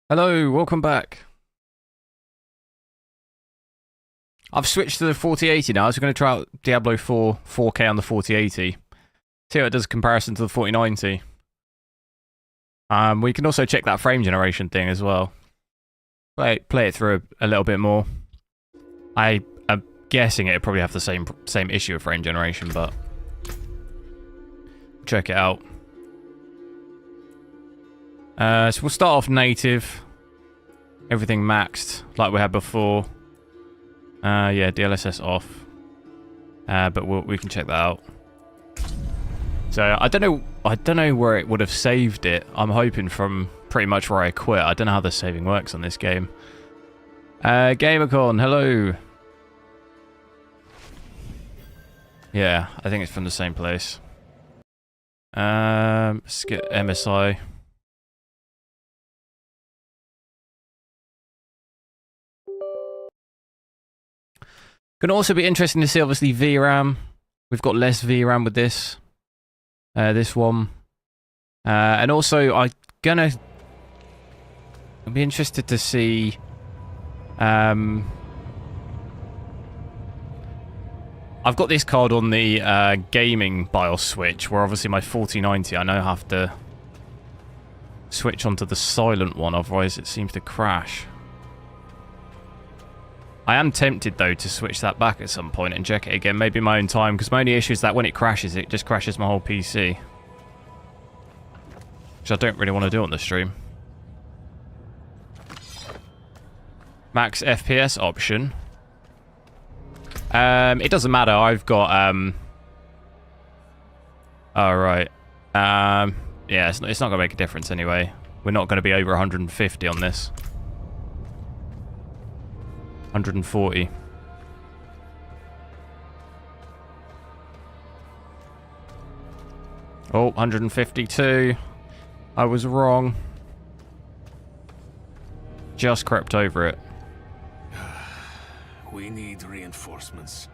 Hello, welcome back. I've switched to the 4080 now, so we're going to try out Diablo 4 4K on the 4080. See how it does in comparison to the 4090. We can also check that frame generation thing as well. Play it through a little bit more. I am guessing it'll probably have the same issue of frame generation, but check it out. So we'll start off native. Everything maxed like we had before. Yeah, DLSS off. But we can check that out. So I don't know where it would have saved it. I'm hoping from pretty much where I quit. I don't know how the saving works on this game. Gamercon, hello. Yeah, I think it's from the same place. Let's get MSI. Can also be interesting to see, obviously, VRAM. We've got less VRAM with this. This one. And also, I'll be interested to see... I've got this card on the gaming BIOS switch, where obviously my 4090, I now have to switch onto the silent one, otherwise it seems to crash. I am tempted, though, to switch that back at some point and check it again, maybe in my own time, because my only issue is that when it crashes, it just crashes my whole PC. Which I don't really want to do on the stream. Max FPS option. It doesn't matter, I've got, Alright. Yeah, it's not going to make a difference anyway. We're not going to be over 150 on this. 140. Oh, 152. I was wrong. Just crept over it. We need reinforcements.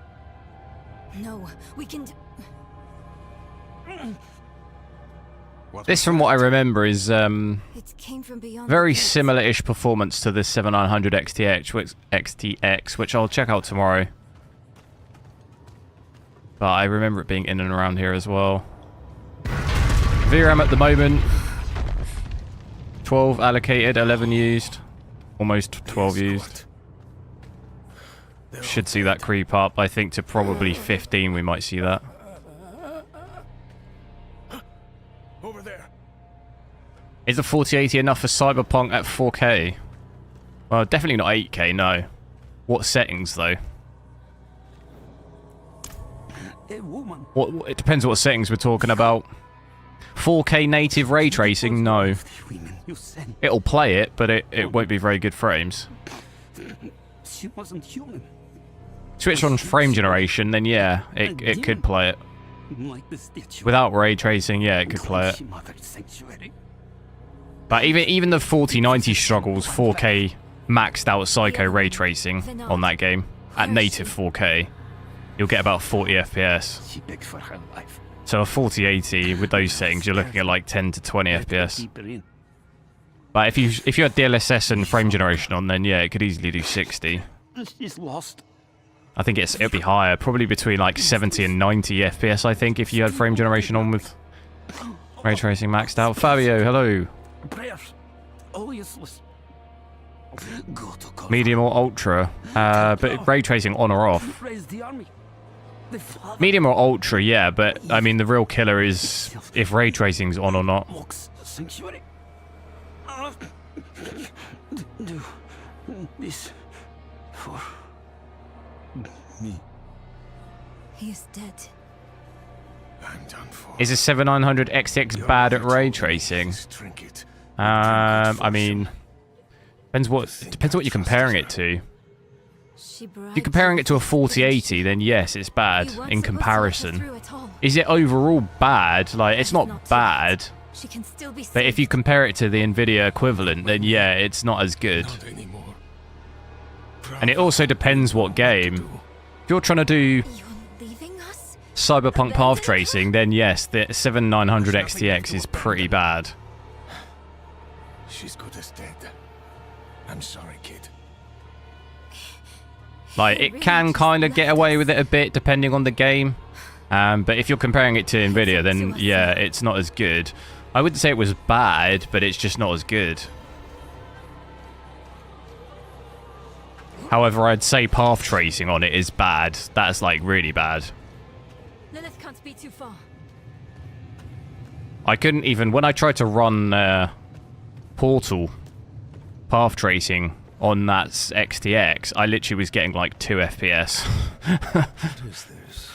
No, we can... This, from what I remember, is It came from beyond very similar-ish performance to the 7900 XTX, which I'll check out tomorrow. But I remember it being in and around here as well. VRAM at the moment, 12 allocated, 11 used. Almost 12 used. Should see that creep up, I think, to probably 15 we might see that. Over there. Is the 4080 enough for Cyberpunk at 4K? Well, definitely not 8K, no. What settings, though? It depends what settings we're talking about. 4K native ray tracing, no. It'll play it, but it won't be very good frames. She wasn't human. Switch on frame generation, then yeah, it could play it. Like the statue. Without ray tracing, yeah, it could play it. But even the 4090 struggles 4K maxed out Psycho ray tracing on that game at native 4K. You'll get about 40 FPS. She begged for her life. So a 4080 with those settings, you're looking at like 10 to 20 FPS. But if you had DLSS and frame generation on, then yeah, it could easily do 60. She's lost. I think it'd be higher, probably between like 70 and 90 FPS, I think, if you had frame generation on with ray tracing maxed out. Fabio, hello. Prayers. All useless. Go to God. Medium or ultra, but ray tracing on or off. Raise the army. The father Medium or ultra, yeah, but I mean the real killer is if ray tracing's on or not. mocks sanctuary. Do this for me. He is dead. I'm done for. Is a 7900 XTX bad at ray tracing? Trinket. I mean, depends what you're comparing it to. If you're comparing it to a 4080, then yes, it's bad in comparison. Is it overall bad? Like, it's not bad. She can still be But if you compare it to the nvidia equivalent, then yeah, it's not as good. Not anymore. And it also depends what game. If you're trying to do You're leaving us? Cyberpunk path tracing, then yes, the 7900 XTX is pretty bad. She's good as dead. I'm sorry, kid. Like, it can kind of get away with it a bit depending on the game. But if you're comparing it to nvidia, then yeah, it's not as good. I wouldn't say it was bad, but it's just not as good. However, I'd say path tracing on it is bad. That's like really bad. Lilith can't be too far. I couldn't even, when I tried to run Portal path tracing on that XTX, I literally was getting like 2 FPS. What is this?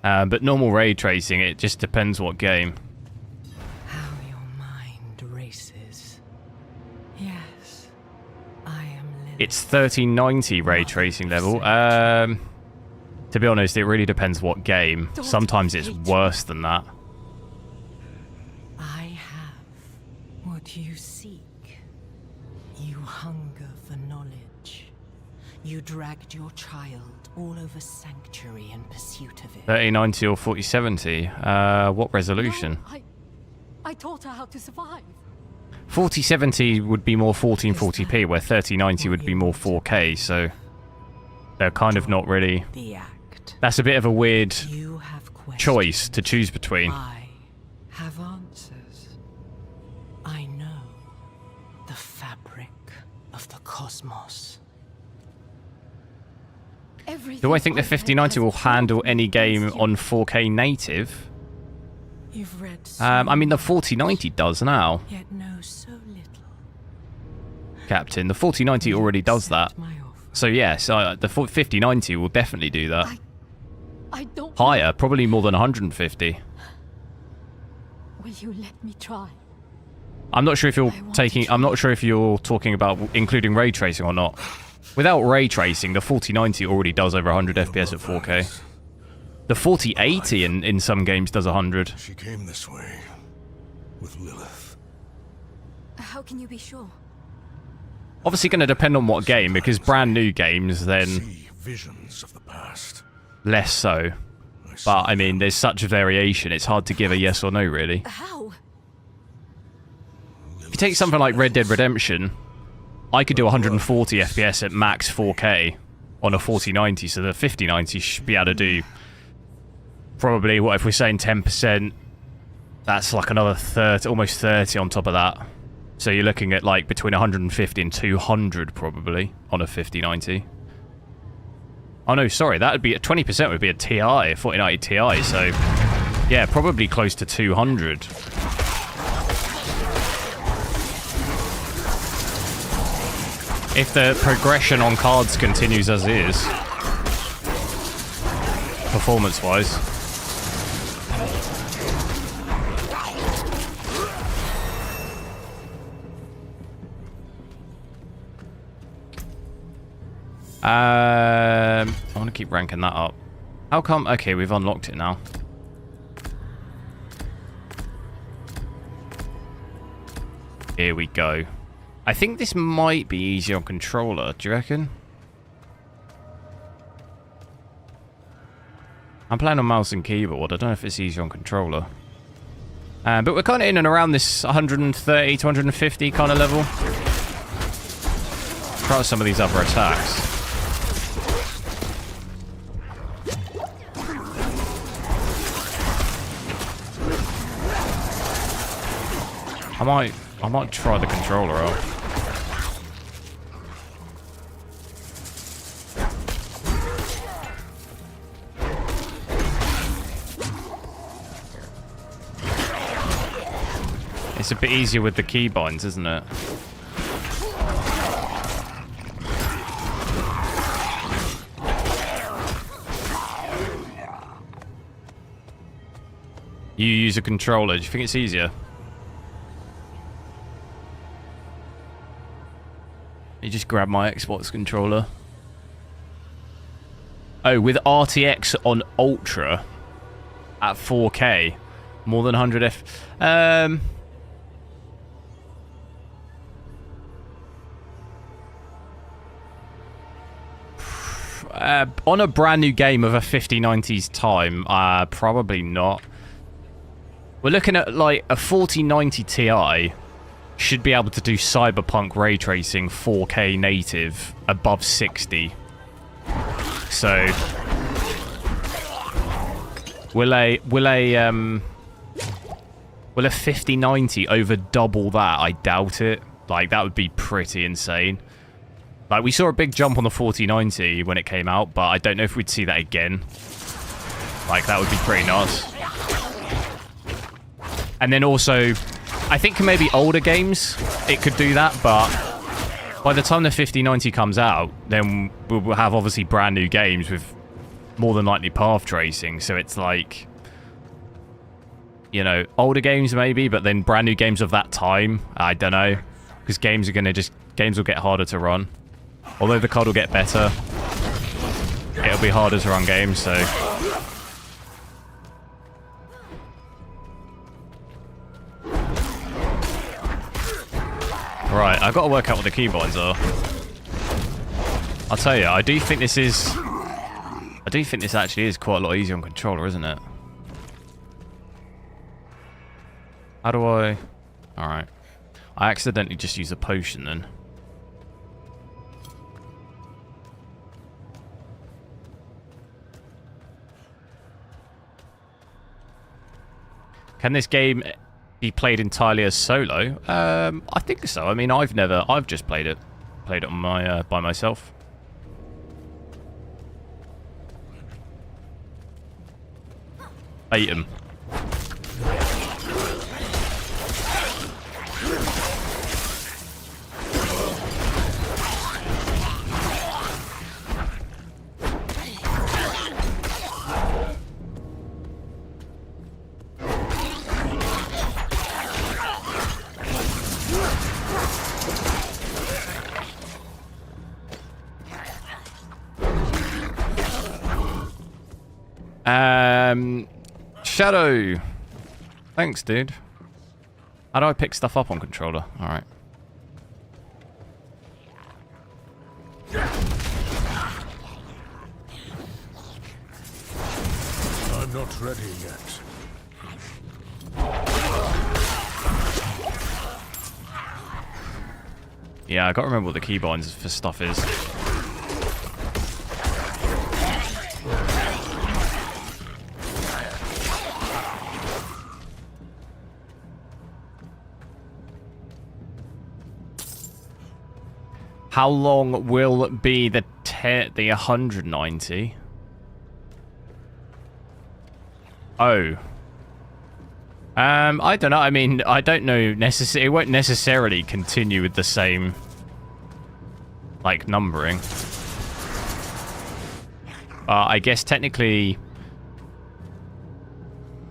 But normal ray tracing, it just depends what game. How your mind races. Yes, I am Lilith. It's 3090 ray tracing level. To be honest, it really depends what game. Sometimes it's worse than that. I have what you seek. You hunger for knowledge. You dragged your child all over Sanctuary in pursuit of it. 3090 or 4070? What resolution? No, I taught her how to survive. 4070 would be more 1440p, where 3090 would be more 4K, so they're kind of not really... The act. That's a bit of a weird You have questions. choice to choose between. I have answers. I know the fabric of the cosmos. Do I think the 5090 will handle any game on 4K native? You've read so I mean, the 4090 does now, yet know so little. Captain. The 4090 already does that. Accept my offer. So yes, the 5090 will definitely do that. I don't. Higher, probably more than 150. Will you let me try? I'm not sure if you're I want taking. to I'm not sure if you're talking about including ray tracing or not. Without ray tracing, the 4090 already does over 100 FPS at 4K. The 4080 in some games does 100. She came this way with Lilith. How can you be sure? Obviously, going to depend on what game, because brand new games, then See visions of the past. less so. But I mean, there's such a variation. It's hard to give a yes or no, really. How? If you take something like Red Dead Redemption, I could do 140 FPS at max 4K on a 4090, so the 5090 should be able to do probably, what if we're saying 10%, that's like another 30, almost 30 on top of that. So you're looking at like between 150 and 200 probably on a 5090. Oh no, sorry, that would be 20% would be a TI, 4090 Ti, so yeah, probably close to 200. If the progression on cards continues as is, performance-wise. I want to keep ranking that up. How come? Okay, we've unlocked it now. Here we go. I think this might be easier on controller. Do you reckon? I'm playing on mouse and keyboard. I don't know if it's easier on controller. But we're kind of in and around this 130 to 150 kind of level. Try out some of these other attacks. I might try the controller out. It's a bit easier with the keybinds, isn't it? You use a controller. Do you think it's easier? You just grab my Xbox controller. Oh, with RTX on Ultra at 4K, more than 100 F. On a brand new game of a 5090's time, probably not. We're looking at like a 4090 Ti should be able to do Cyberpunk ray tracing 4K native above 60. So will a 5090 over double that? I doubt it. Like, that would be pretty insane. Like, we saw a big jump on the 4090 when it came out, but I don't know if we'd see that again. Like, that would be pretty nuts. And then also, I think maybe older games, it could do that, but by the time the 5090 comes out, then we'll have obviously brand new games with more than likely path tracing, so it's like, you know, older games maybe, but then brand new games of that time, I don't know, because games will get harder to run. Although the card will get better, it'll be harder to run games, so... Right, I've got to work out what the keybinds are. I'll tell you, I do think this actually is quite a lot easier on controller, isn't it? How do I... Alright. I accidentally just used a potion then. Can this game be played entirely as solo? I think so. I mean, I've just played it on my by myself. Bait 'em. Shadow. Thanks, dude. How do I pick stuff up on controller? Alright. I'm not ready yet. Yeah, I gotta remember what the keybinds for stuff is. How long will be the 190? Oh. I don't know. I mean, I don't know. It won't necessarily continue with the same, like, numbering. I guess technically,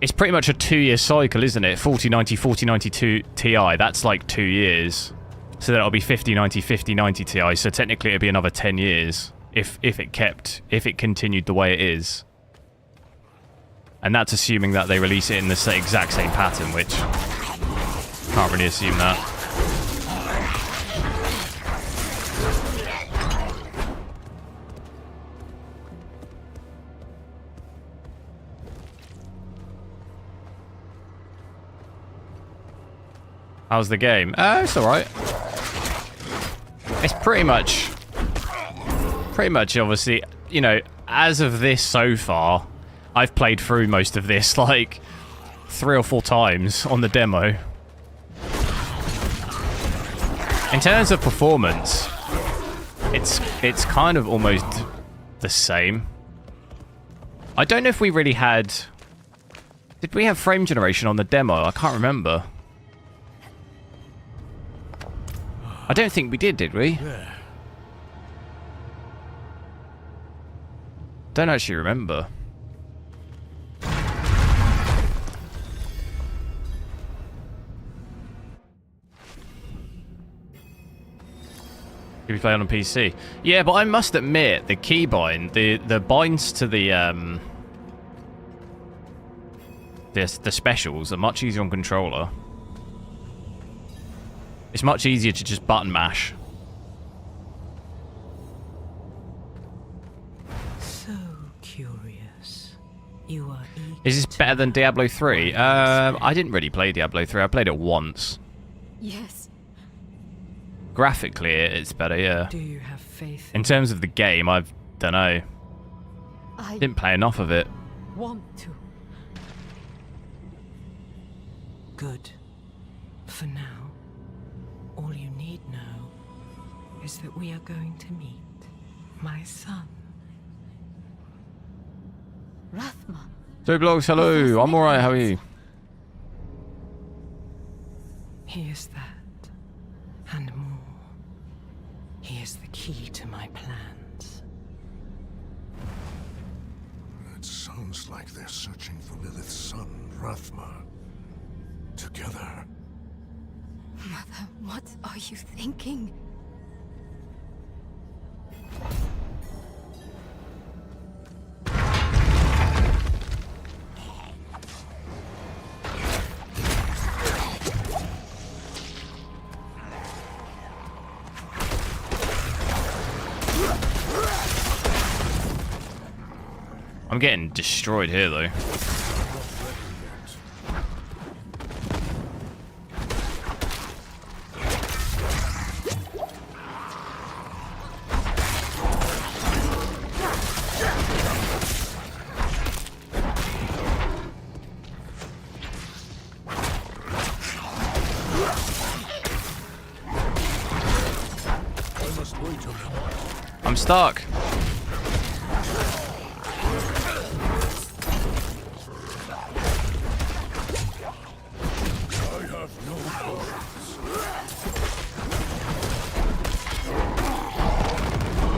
it's pretty much a 2-year cycle, isn't it? 4090, 4092 Ti. That's like 2 years. So that'll be 5090, 5090 Ti. So technically it'd be another 10 years if it continued the way it is. And that's assuming that they release it in the exact same pattern, which can't really assume that. How's the game? It's alright. It's pretty much obviously, you know, as of this so far, I've played through most of this like 3 or 4 times on the demo. In terms of performance, it's kind of almost the same. I don't know if we really had... Did we have frame generation on the demo? I can't remember. I don't think we did we? There. Don't actually remember. If you play on a PC. Yeah, but I must admit, the keybind, the binds to the specials are much easier on controller. It's much easier to just button mash. So curious. You are eager. Is this better than Diablo 3? I didn't really play Diablo 3. I played it once. Yes, Graphically, it's better, yeah. Do you have faith In terms of the game, I don't know. I Didn't play enough of it. want to. Good. For now, all you need know is that we are going to meet my son. Rathma. So blogs, hello. I'm alright, how are you? He is that, and more. He is the key to my plans. It sounds like they're searching for Lilith's son, Rathma. Together. Mother, what are you thinking? I'm getting destroyed here, though. I'm stuck.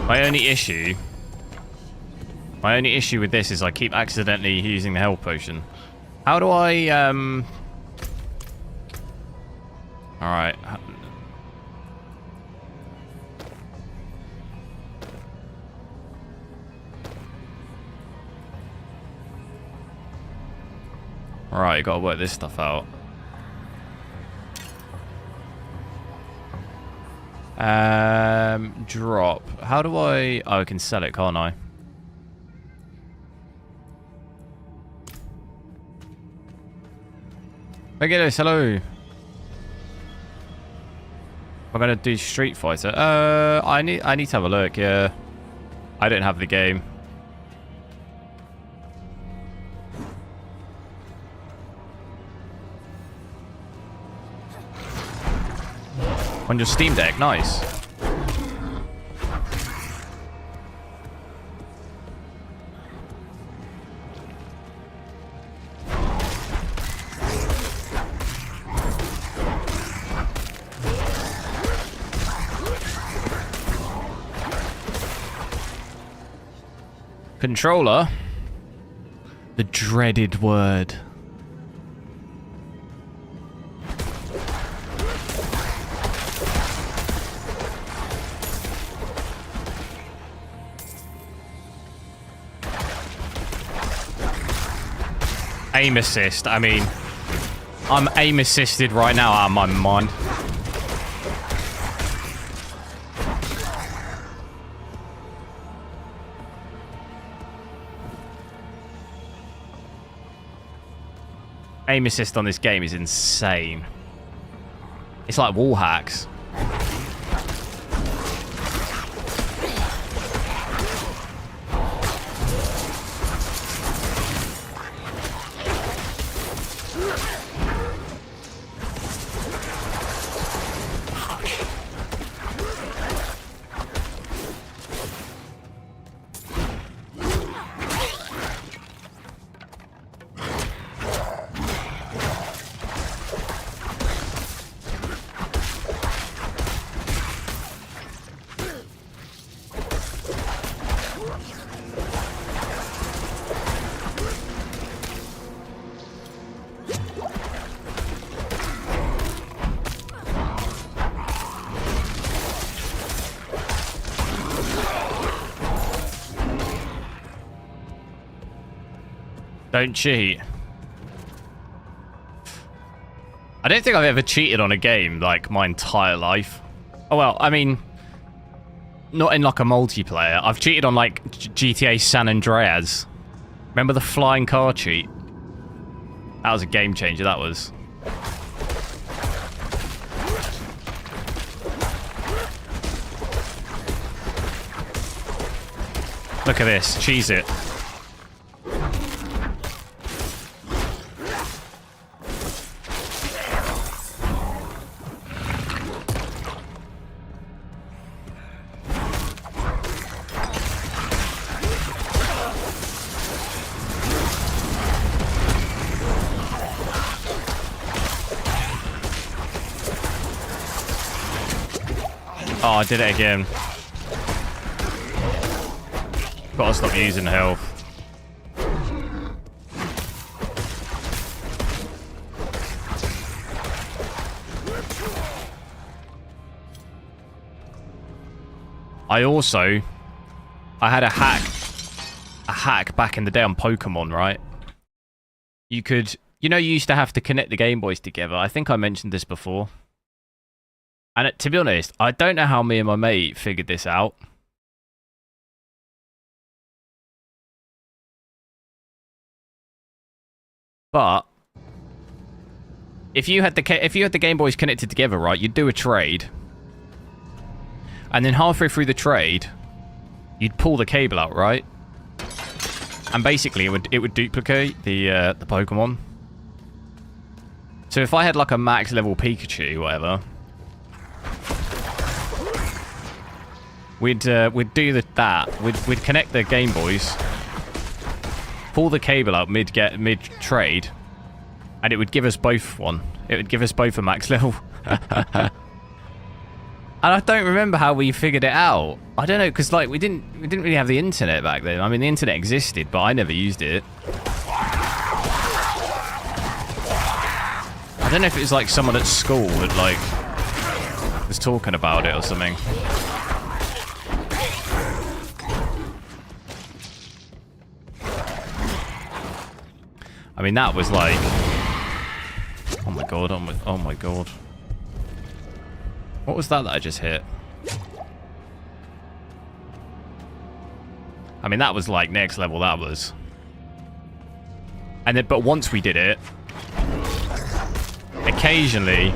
My only issue with this is I keep accidentally using the health potion. How do I, Alright. Alright, you gotta work this stuff out. Drop. How do I... Oh, I can sell it, can't I? Okay, guys, hello. I'm gonna do Street Fighter. I need to have a look, yeah. I don't have the game. On your Steam Deck, nice. Controller? The dreaded word. Aim assist, I mean, I'm aim assisted right now out of my mind. Aim assist on this game is insane. It's like wall hacks. Don't cheat. I don't think I've ever cheated on a game, like, my entire life. Oh, well, I mean, not in, like, a multiplayer. I've cheated on, like, GTA San Andreas. Remember the flying car cheat? That was a game changer, that was. Look at this. Cheese it. Oh, I did it again. Gotta stop using health. I had a hack back in the day on Pokemon, right? You could, you used to have to connect the Game Boys together. I think I mentioned this before. And to be honest, I don't know how me and my mate figured this out. But if you had the Game Boys connected together, right, you'd do a trade. And then halfway through the trade, you'd pull the cable out, right? And basically it would duplicate the Pokemon. So if I had like a max level Pikachu, whatever, we'd do that. We'd connect the Game Boys, pull the cable out mid trade, and it would give us both one. It would give us both a max level. And I don't remember how we figured it out. I don't know, because like we didn't really have the internet back then. I mean, the internet existed, but I never used it. I don't know if it was like someone at school that like was talking about it or something. I mean, that was like, oh my god, oh my god. What was that I just hit? I mean, that was like next level, that was. And then, but once we did it, occasionally,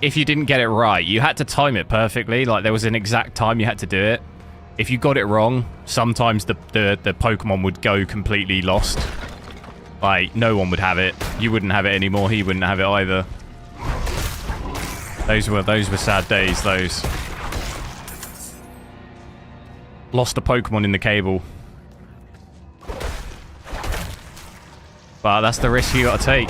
if you didn't get it right, you had to time it perfectly. Like, there was an exact time you had to do it. If you got it wrong, sometimes the Pokemon would go completely lost. Like, no one would have it. You wouldn't have it anymore. He wouldn't have it either. Those were sad days, those. Lost a Pokemon in the cable. But that's the risk you gotta take.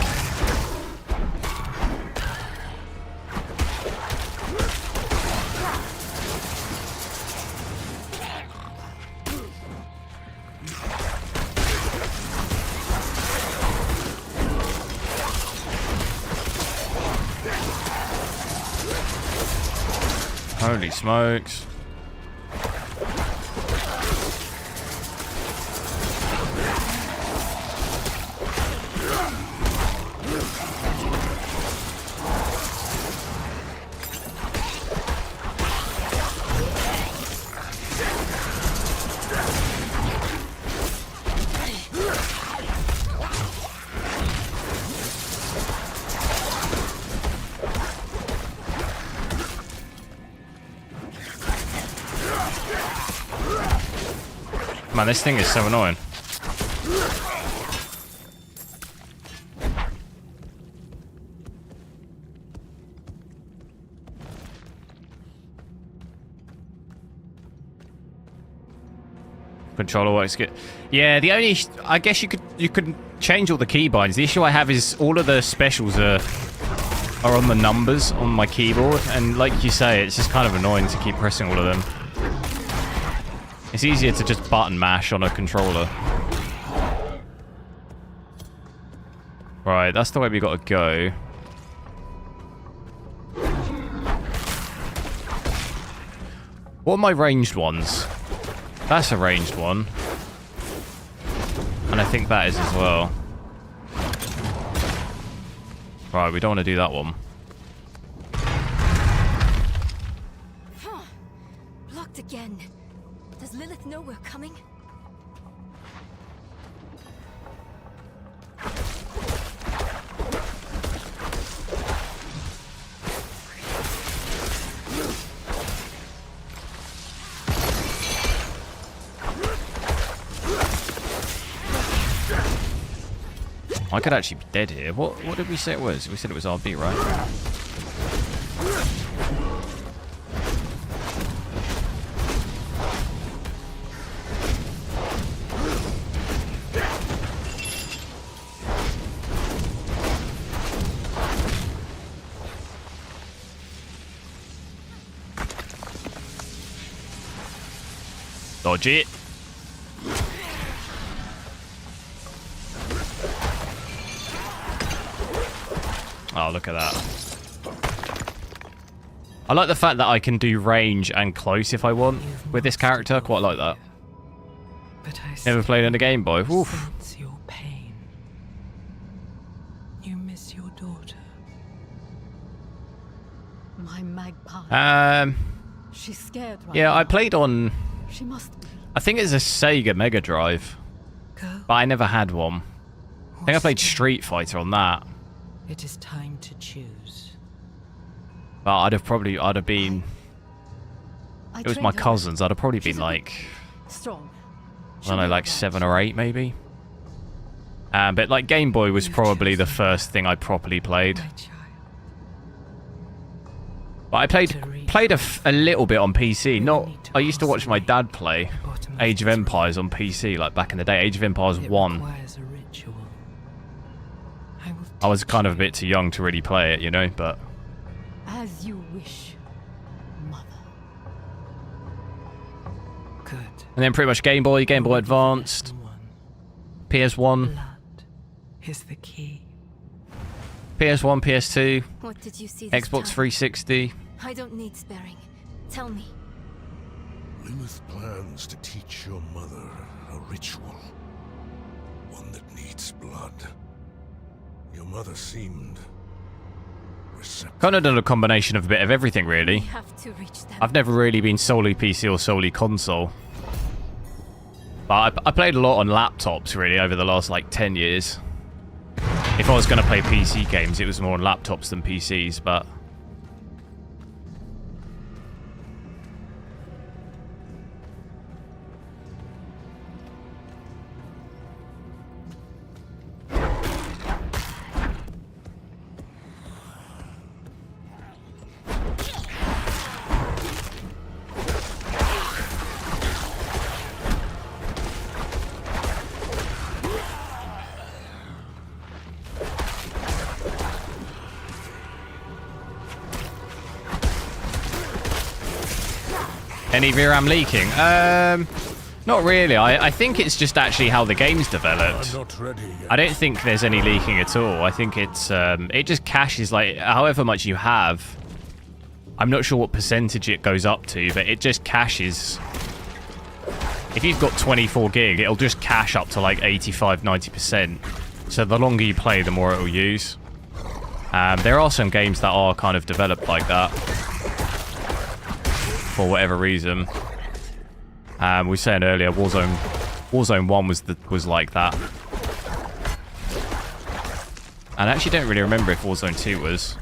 Holy smokes. Man, this thing is so annoying. Controller works good. Yeah, the only I guess you could change all the keybinds. The issue I have is all of the specials are on the numbers on my keyboard, and like you say, it's just kind of annoying to keep pressing all of them. It's easier to just button mash on a controller. Right, that's the way we gotta go. What are my ranged ones? That's a ranged one. And I think that is as well. Right, we don't want to do that one. Blocked again. Does Lilith know we're coming? I could actually be dead here. What did we say it was? We said it was RB, right? Dodge it. Oh, look at that. I like the fact that I can do range and close if I want with this character. Quite like that. But I Never played in a Game Boy. Oof. sense your pain. You miss your daughter. My magpie. She's scared right Yeah, now. I played on... She must be. I think it's a Sega Mega Drive, Go. but I never had one. I think I played Street Fighter on that, It is time to choose. but I'd have been... I It was trained my her. cousins. I'd have probably been She's a like, Strong. I don't know, like 7 or 8 maybe. But like Game Boy was probably the first thing I properly played. My child. But I played a little bit on PC. Not. I used to watch my dad play Age of Empires on PC, like back in the day. Age of Empires It 1. requires a ritual. I was kind of a bit too young to really play it, you know, but... As you wish, mother. Good. And then pretty much Game Boy Advanced, PS1, Blood is the key. PS1, PS2, What did you see this Xbox time? 360. I don't need sparing. Tell me. Lilith plans to teach your mother a ritual. One that needs blood. Your mother seemed receptive. Kind of done a combination of a bit of everything, We really. have to reach them. I've never really been solely PC or solely console. But I played a lot on laptops, really, over the last, like, 10 years. If I was going to play PC games, it was more on laptops than PCs, but... Any VRAM leaking? Not really. I think it's just actually how the game's developed. I'm not ready yet. I don't think there's any leaking at all. I think it's it just caches like however much you have. I'm not sure what percentage it goes up to, but it just caches. If you've got 24 gig, it'll just cache up to like 85, 90%. So the longer you play, the more it'll use. There are some games that are kind of developed like that. For whatever reason. We were saying earlier, Warzone 1 was like that. And I actually don't really remember if Warzone 2 was.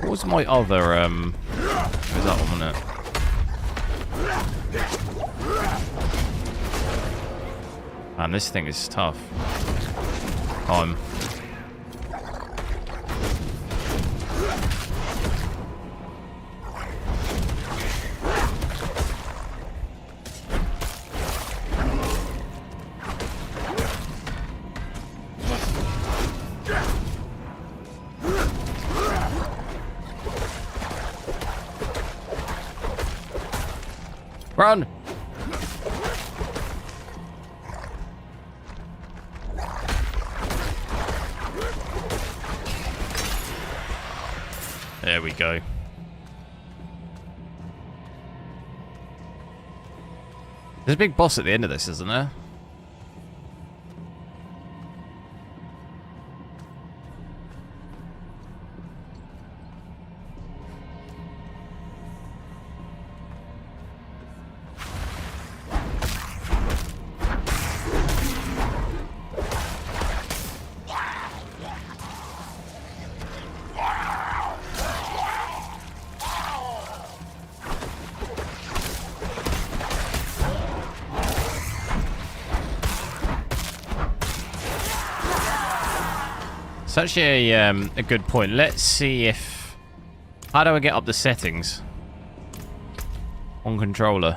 What was my other, what was that one, wasn't it? Man, this thing is tough. Run! There we go. There's a big boss at the end of this, isn't there? It's actually a good point. Let's see if... How do I get up the settings? On controller.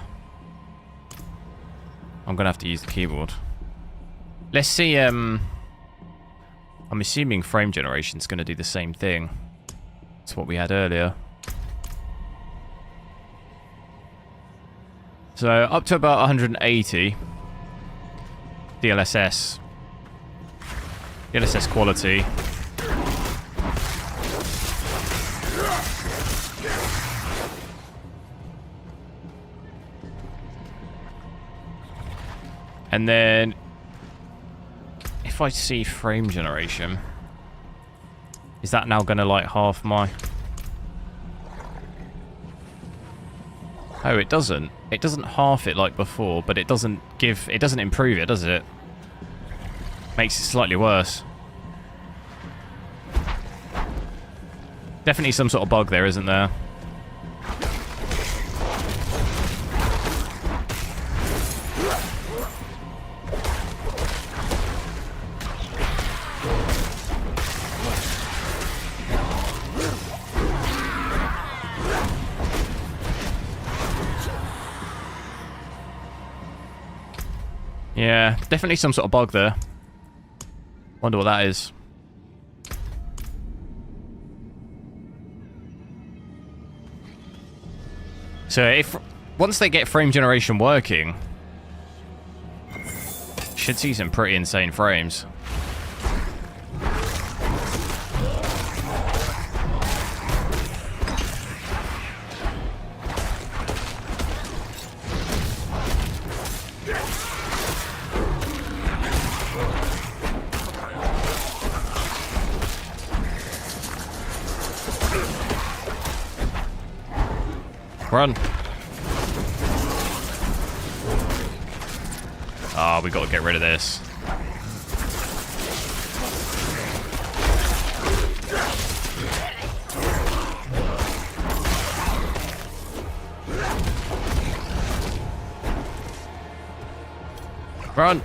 I'm going to have to use the keyboard. Let's see... I'm assuming frame generation is going to do the same thing. It's what we had earlier. So up to about 180 DLSS quality. And then if I see frame generation, is that now going to like half my... Oh, it doesn't. It doesn't half it like before, but it doesn't give... It doesn't improve it, does it? Makes it slightly worse. Definitely some sort of bug there, isn't there? Yeah, definitely some sort of bug there. Wonder what that is. So if once they get frame generation working, should see some pretty insane frames. Run. Ah, we got to get rid of this. Run.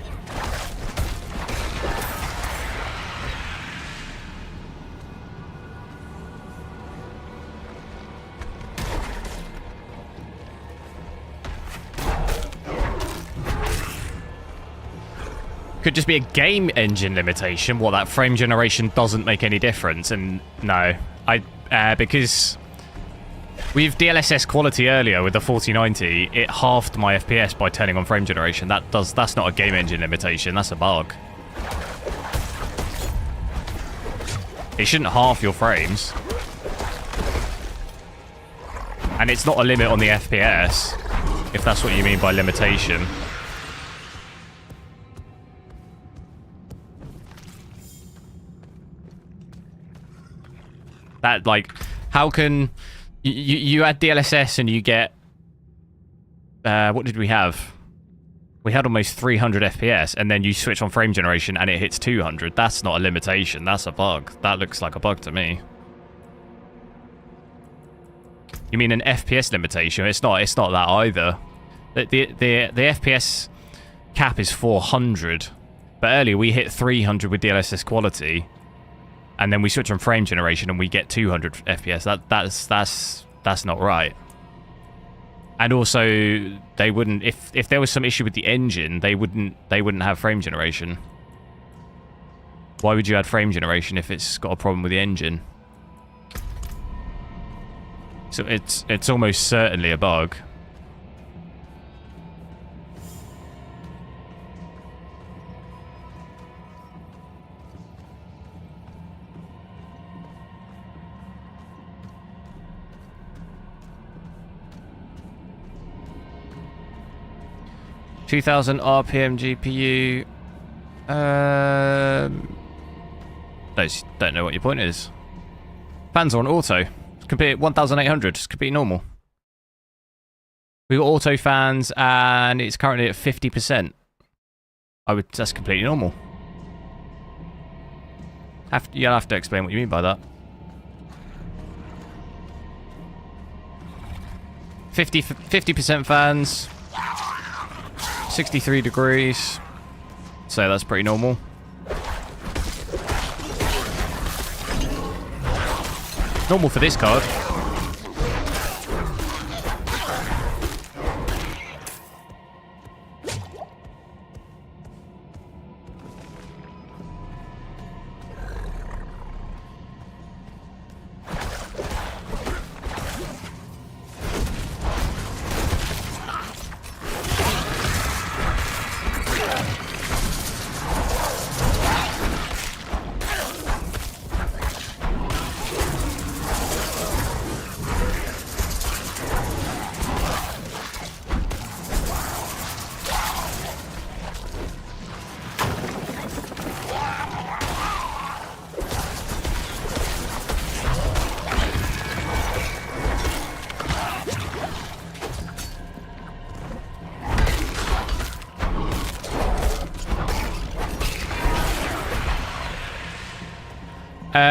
Could just be a game engine limitation. What, that frame generation doesn't make any difference? And no, because with DLSS quality earlier with the 4090, it halved my FPS by turning on frame generation. That's not a game engine limitation. That's a bug. It shouldn't half your frames, and it's not a limit on the FPS, if that's what you mean by limitation. That, like, how can you add DLSS and you get what did we have? We had almost 300 FPS, and then you switch on frame generation and it hits 200. That's not a limitation. That's a bug. That looks like a bug to me. You mean an FPS limitation? It's not. It's not that either. The FPS cap is 400, but earlier we hit 300 with DLSS quality. And then we switch on frame generation and we get 200 FPS. That's not right. And also, they wouldn't, if there was some issue with the engine, they wouldn't have frame generation. Why would you add frame generation if it's got a problem with the engine? So it's almost certainly a bug. $2,000 RPM GPU. Don't know what your point is. Fans are on auto. Could be 1,800. It's completely normal. We got auto fans, and it's currently at 50%. That's completely normal. You'll have to explain what you mean by that. 50% fans. 63 degrees. So that's pretty normal. Normal for this card.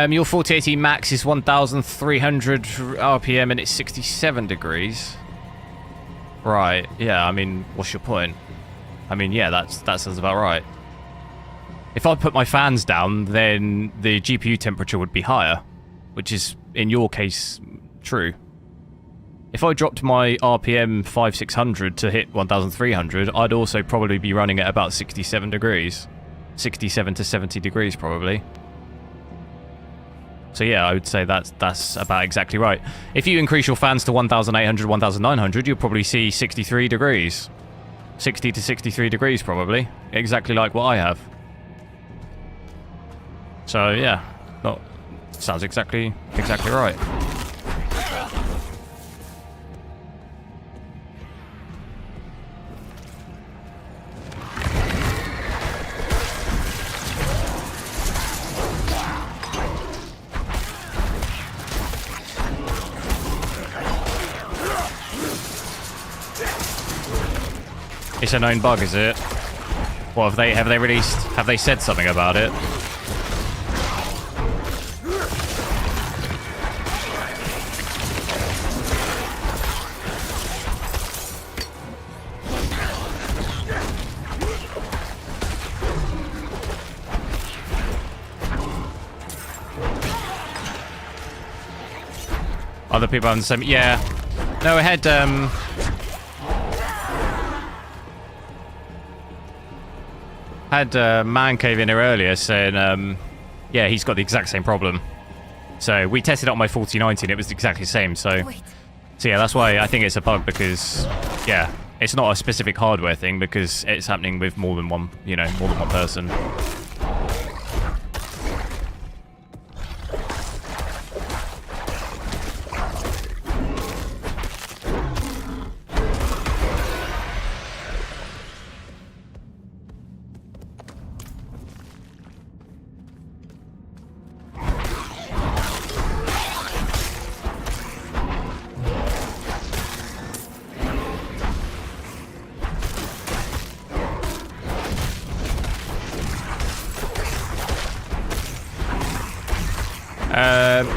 Your 4080 Max is 1,300 RPM and it's 67 degrees. Right, yeah, I mean, what's your point? I mean, yeah, that sounds about right. If I put my fans down, then the GPU temperature would be higher, which is, in your case, true. If I dropped my RPM 5600 to hit 1,300, I'd also probably be running at about 67 degrees. 67 to 70 degrees, probably. So yeah, I would say that's about exactly right. If you increase your fans to 1,800, 1,900, you'll probably see 63 degrees. 60 to 63 degrees, probably. Exactly like what I have. So yeah, sounds exactly right. It's a known bug, is it? Well, have they said something about it? Other people on the same, yeah. No, I had Man Cave in here earlier saying, yeah, he's got the exact same problem. So we tested it on my 4090 and it was exactly the same. So yeah, that's why I think it's a bug, because yeah, it's not a specific hardware thing, because it's happening with more than one, more than one person.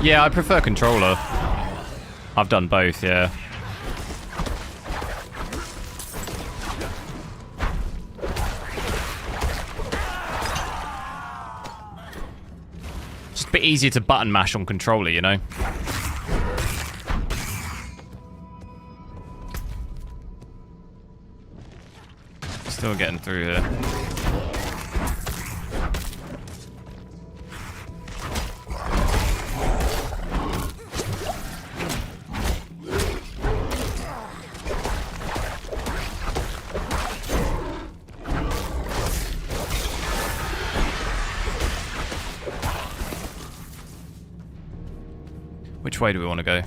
Yeah, I prefer controller. I've done both, yeah. Just a bit easier to button mash on controller, you know? Still getting through here. Which way do we want to go?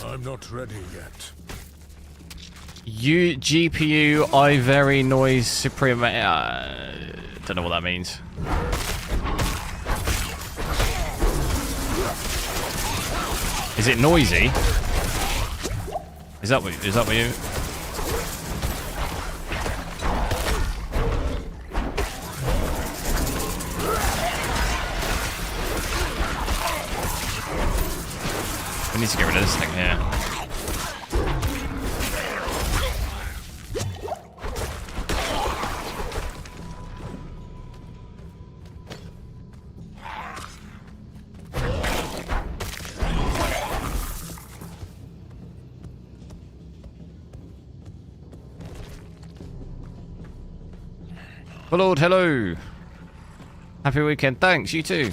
I'm not ready yet. GPU I very noise supreme. Don't know what that means. Is it noisy? Is that what you? We need to get rid of this thing here. Lord, hello. Happy weekend. Thanks, you too.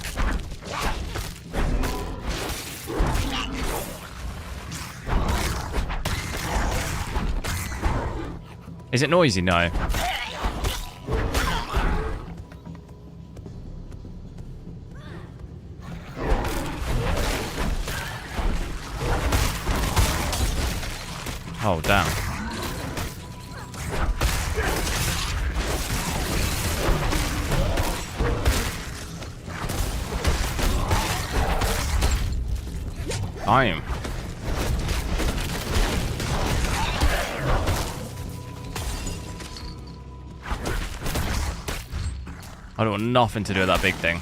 Is it noisy? No. Oh, damn. I am. I don't want nothing to do with that big thing.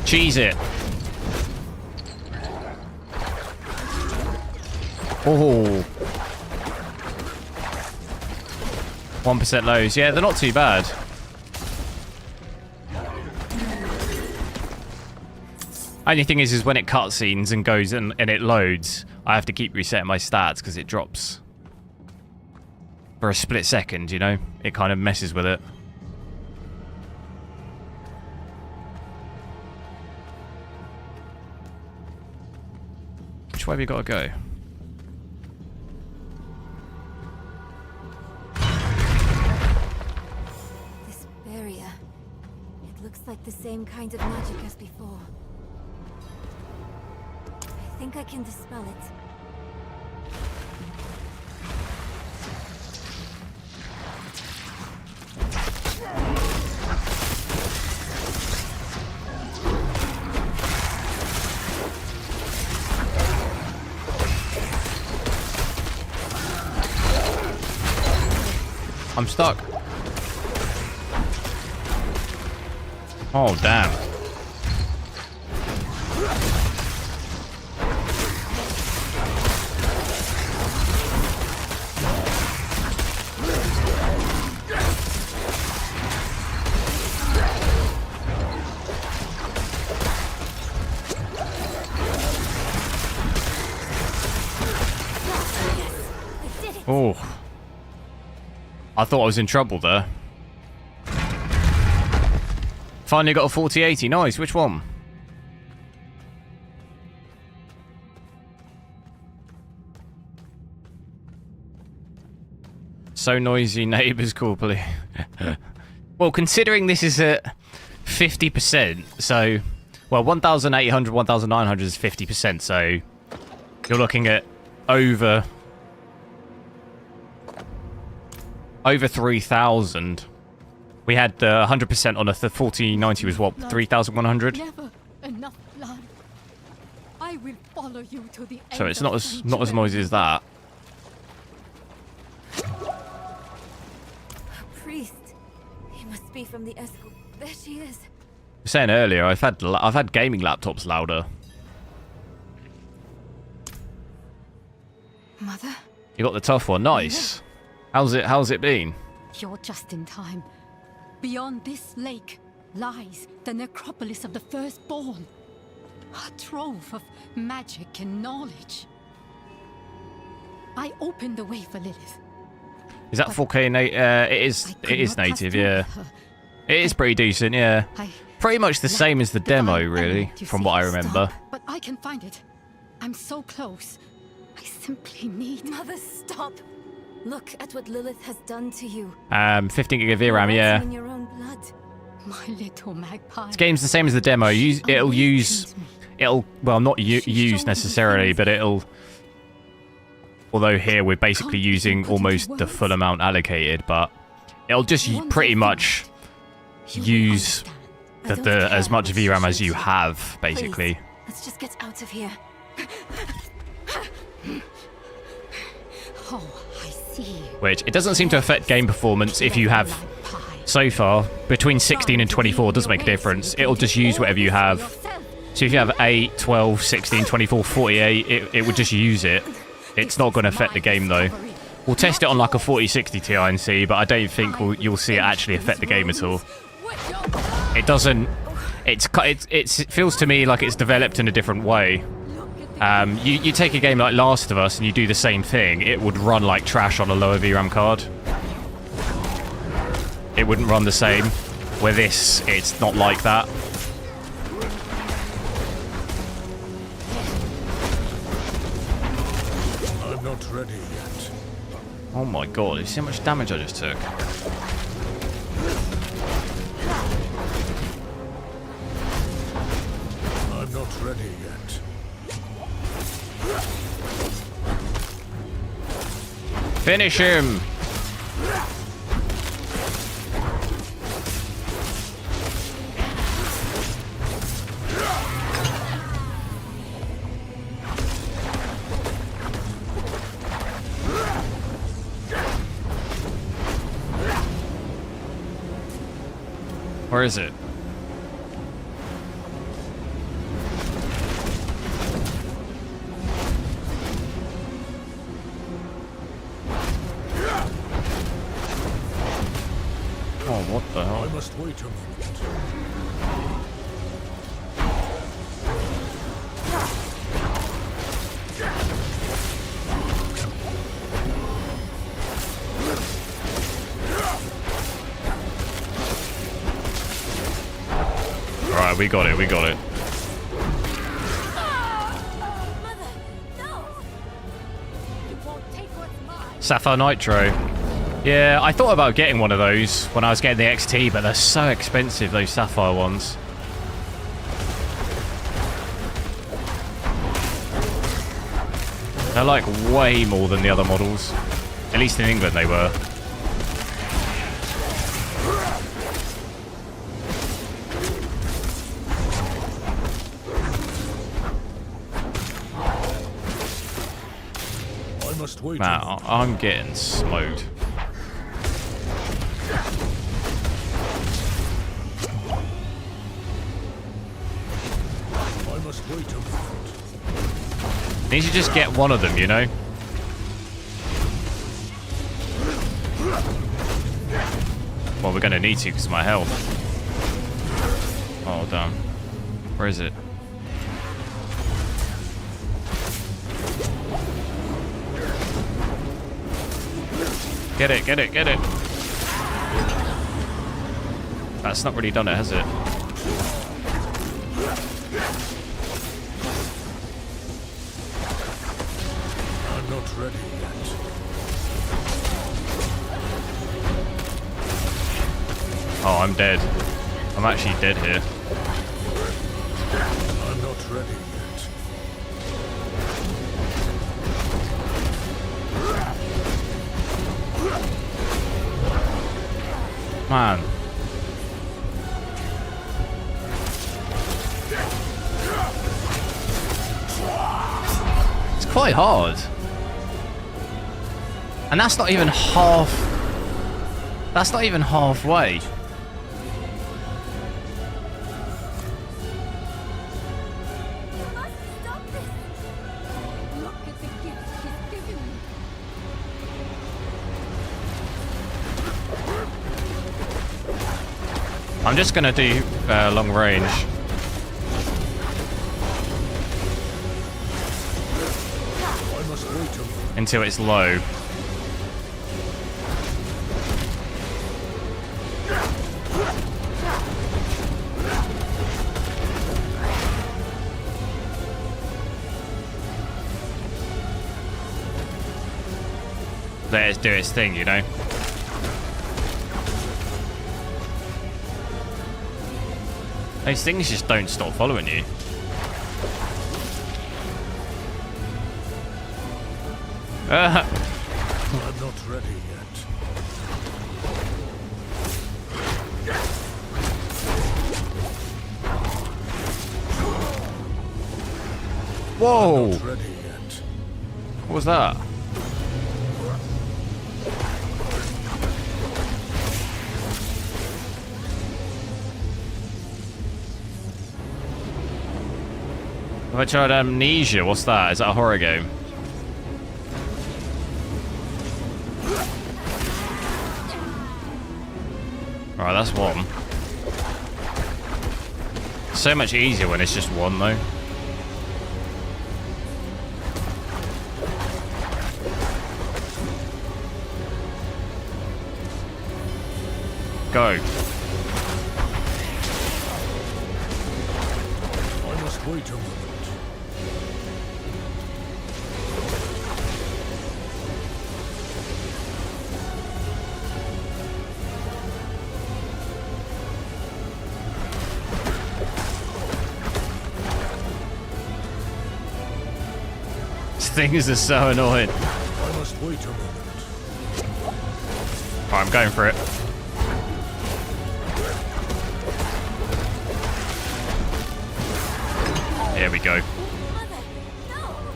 Cheese it. Oh. 1% lows. Yeah, they're not too bad. Only thing is when it cutscenes and goes and it loads, I have to keep resetting my stats because it drops. For a split second, you know? It kind of messes with it. Which way have you got to go? This barrier. It looks like the same kind of magic as before. I think I can dispel it. I'm stuck. Oh, damn. Oh. I thought I was in trouble there. Finally got a 4080. Nice. Which one? So noisy, neighbours corporately. Well, considering this is at 50%, so... Well, 1,800, 1,900 is 50%, so... You're looking at over 3,000. We had 100% on a 4090 was what, 3,100? Never enough blood. I will follow you to the So end it's of not as noisy as that. A priest. He must be from the escort. There she is. I was saying earlier, I've had gaming laptops louder. Mother? You got the tough one, nice. How's it been? You're just in time. Beyond this lake lies the necropolis of the firstborn. A trove of magic and knowledge. I opened the way for Lilith. Is that 4K? It is native, yeah. It is pretty decent, yeah. Pretty much the same as the demo, really, from what I remember. But I can find it. I'm so close. I simply need... Mother, stop! Look at what Lilith has done to you. 15 gig of VRAM, yeah. In your own blood. My little magpie. This game's the same as the demo. It'll well, not use necessarily, but it'll... Although here we're basically using almost the full amount allocated, but it'll just pretty much use as much VRAM as you have, basically. Please, let's just get out of here. Oh, I see. Which, it doesn't seem to affect game performance if you have, so far, between 16 and 24 does make a difference. It'll just use whatever you have. So if you have 8, 12, 16, 24, 48, it would just use it. It's not going to affect the game though. We'll test it on like a 4060 Ti and see, but I don't think you'll see it actually affect the game at all. It doesn't. It feels to me like it's developed in a different way. You take a game like Last of Us and you do the same thing, it would run like trash on a lower VRAM card. It wouldn't run the same. With this, it's not like that. I'm not ready yet. Oh my god, you see how much damage I just took? I'm not ready yet. Finish him! Where is it? Oh, what the hell? I must wait a moment. Alright, we got it, we got it. Sapphire Nitro. Yeah, I thought about getting one of those when I was getting the XT, but they're so expensive, those Sapphire ones. They're like way more than the other models. At least in England they were. Wait Man, I'm getting smoked. I must wait a moment. Need to just get one of them, you know? Well, we're gonna need to because of my health. Oh, damn. Where is it? Get it, get it, get it. That's not really done it, has it? I'm not ready yet. Oh, I'm dead. I'm actually dead here. I'm not ready yet. Man. It's quite hard. And that's not even half... That's not even halfway. I'm just gonna do long range. Until it's low. Let it do its thing, you know? Those things just don't stop following you. I'm not ready yet. Whoa! I'm not ready yet. What was that? Have I tried Amnesia? What's that? Is that a horror game? Alright, that's one. So much easier when it's just one, though. Go. I must wait a moment. Things are so annoying. I must wait a moment. Alright, I'm going for it. Here we go.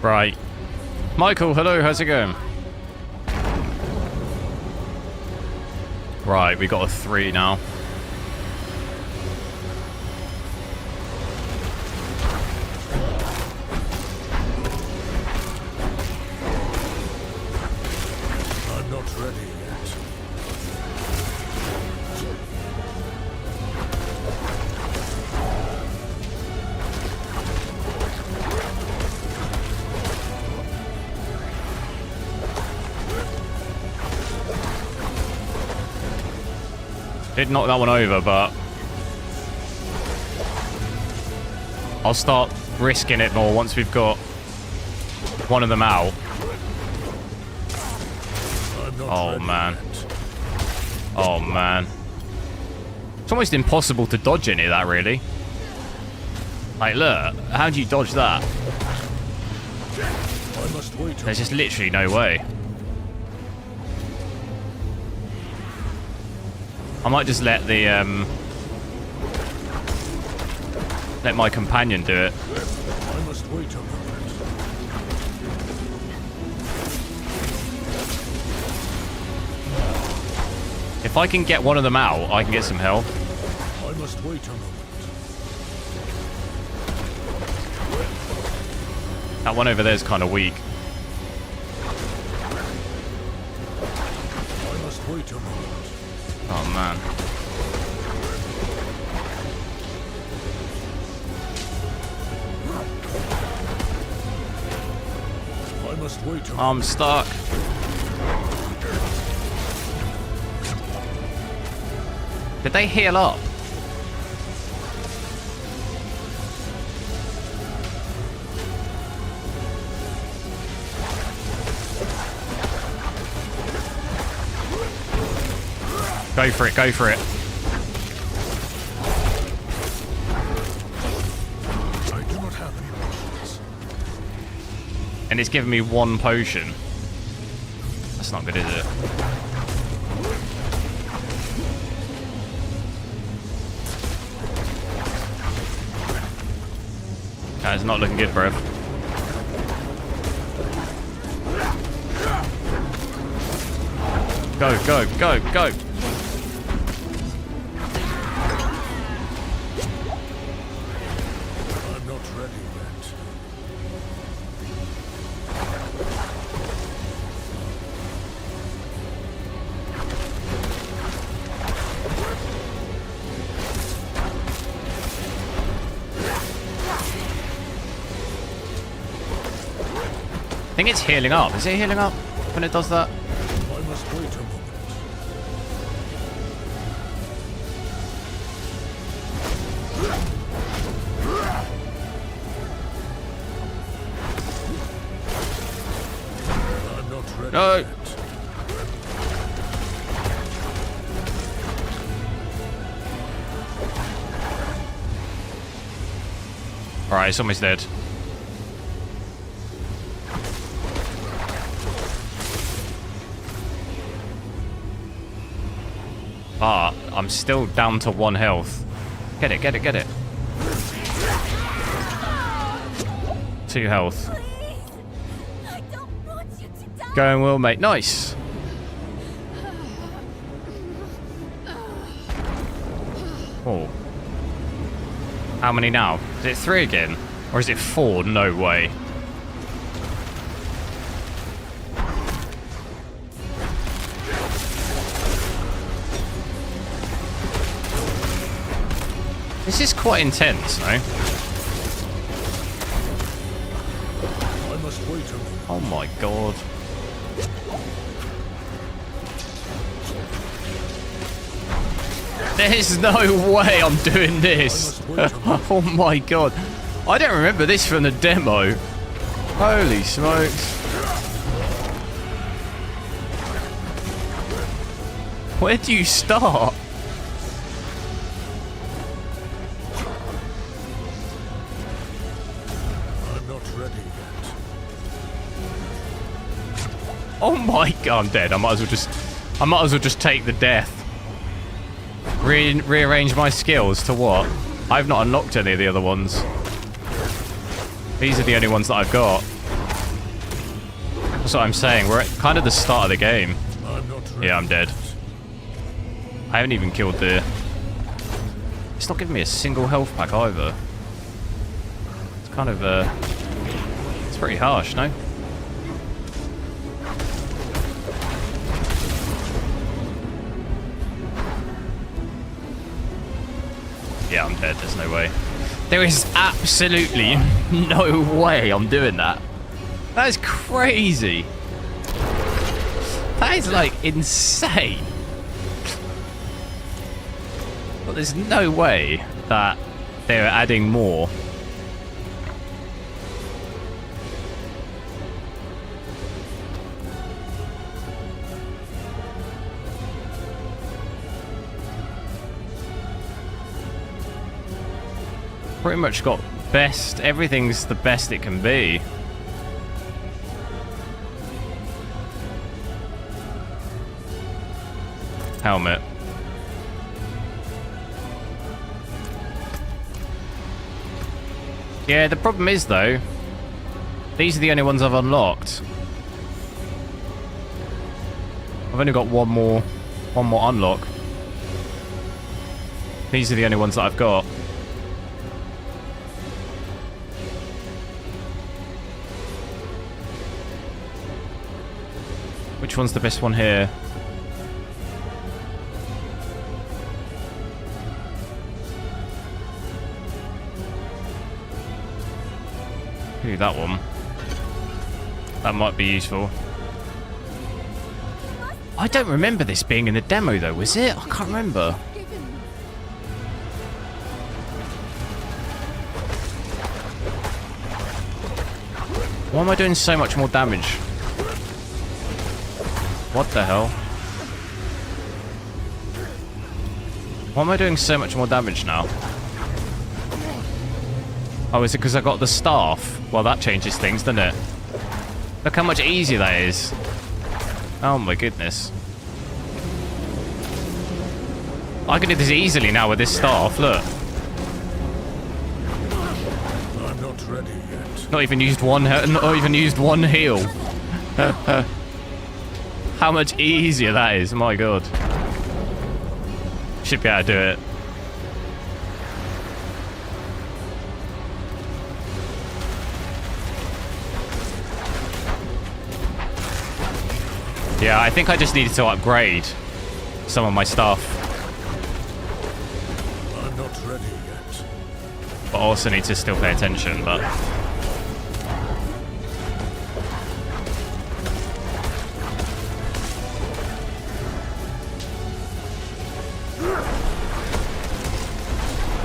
Right. Michael, hello, how's it going? Right, we got a 3 now. I'm not ready yet. Did knock that one over, but I'll start risking it more once we've got one of them out. I'm not Oh, ready man. yet. Oh, man. It's almost impossible to dodge any of that, really. Like, look. How do you dodge that? I must wait a There's just literally no way. I might just let the, let my companion do it. I must wait a moment. If I can get one of them out, I can get some health. I must wait a moment. That one over there is kind of weak. I must wait a moment. Oh, man. I must wait a moment. I'm stuck. Did they heal up? Go for it, go for it. I do not have any potions. And it's giving me 1 potion. That's not good, is it? That's not looking good, bruv. Go, go, go, go. I'm not ready yet. I think it's healing up. Is it healing up when it does that? I must wait a moment. I'm not ready No. yet. Alright, it's almost dead. But I'm still down to 1 health. Get it, get it, get it. 2 health. I don't want you to die. Going well, mate. Nice. Oh. How many now? Is it 3 again? Or is it 4? No way. This is quite intense, no? I must wait a moment. Oh my god. There's no way I'm doing this. Oh my god. I don't remember this from the demo. Holy smokes. Where do you start? I'm not ready yet. Oh my god, I'm dead. I might as well just take the death. Rearrange my skills to what? I've not unlocked any of the other ones. These are the only ones that I've got. That's what I'm saying. We're at kind of the start of the game. I'm not ready. Yeah, I'm dead. I haven't even killed the... It's not giving me a single health pack either. It's kind of, it's pretty harsh, no? Yeah, I'm dead. There's no way. There is absolutely no way I'm doing that. That is crazy. That is, like, insane. But there's no way that they're adding more. Pretty much got best. Everything's the best it can be. Helmet. Yeah, the problem is though, these are the only ones I've unlocked. I've only got one more unlock. These are the only ones that I've got. Which one's the best one here? Ooh, that one. That might be useful. I don't remember this being in the demo though, was it? I can't remember. Why am I doing so much more damage? What the hell? Why am I doing so much more damage now? Oh, is it because I got the staff? Well, that changes things, doesn't it? Look how much easier that is. Oh my goodness. I can do this easily now with this staff, look. I'm not ready yet. Not even used one heal. How much easier that is, my god. Should be able to do it. Yeah, I think I just needed to upgrade some of my stuff. I'm not ready yet. But I also need to still pay attention, but...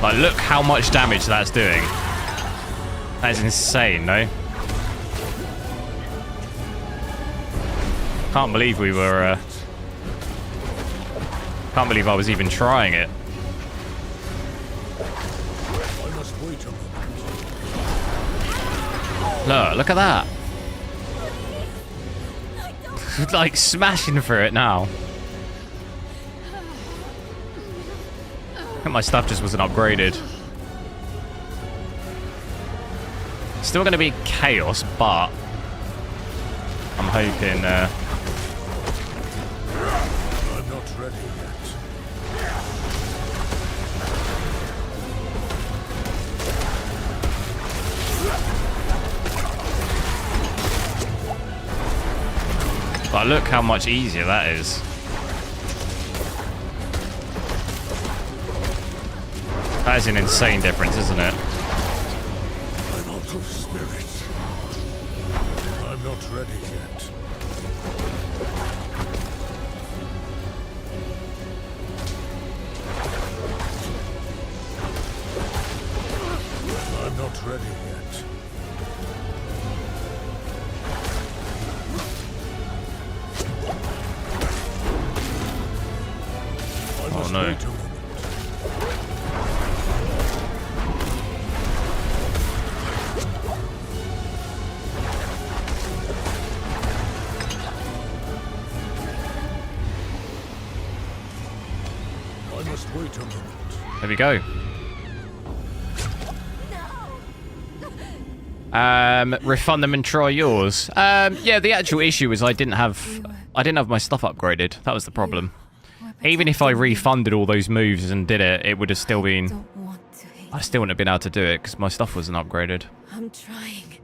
Like, look how much damage that's doing. That is insane, no? Can't believe we were, can't believe I was even trying it. I must wait a moment. Look at that. Like, smashing through it now. I think my stuff just wasn't upgraded. Still going to be chaos, but I'm hoping... I'm not ready yet. But look how much easier that is. That is an insane difference, isn't it? I'm out of spirit. I'm not ready yet. I'm not ready yet. I must no. wait a moment. I must wait a moment. There we go. Refund them and try yours. Yeah, the actual issue is I didn't have my stuff upgraded. That was the problem. Even if I refunded all those moves and did it, it would have still been... Don't want to hate. I still wouldn't have been able to do it because my stuff wasn't upgraded. I'm trying.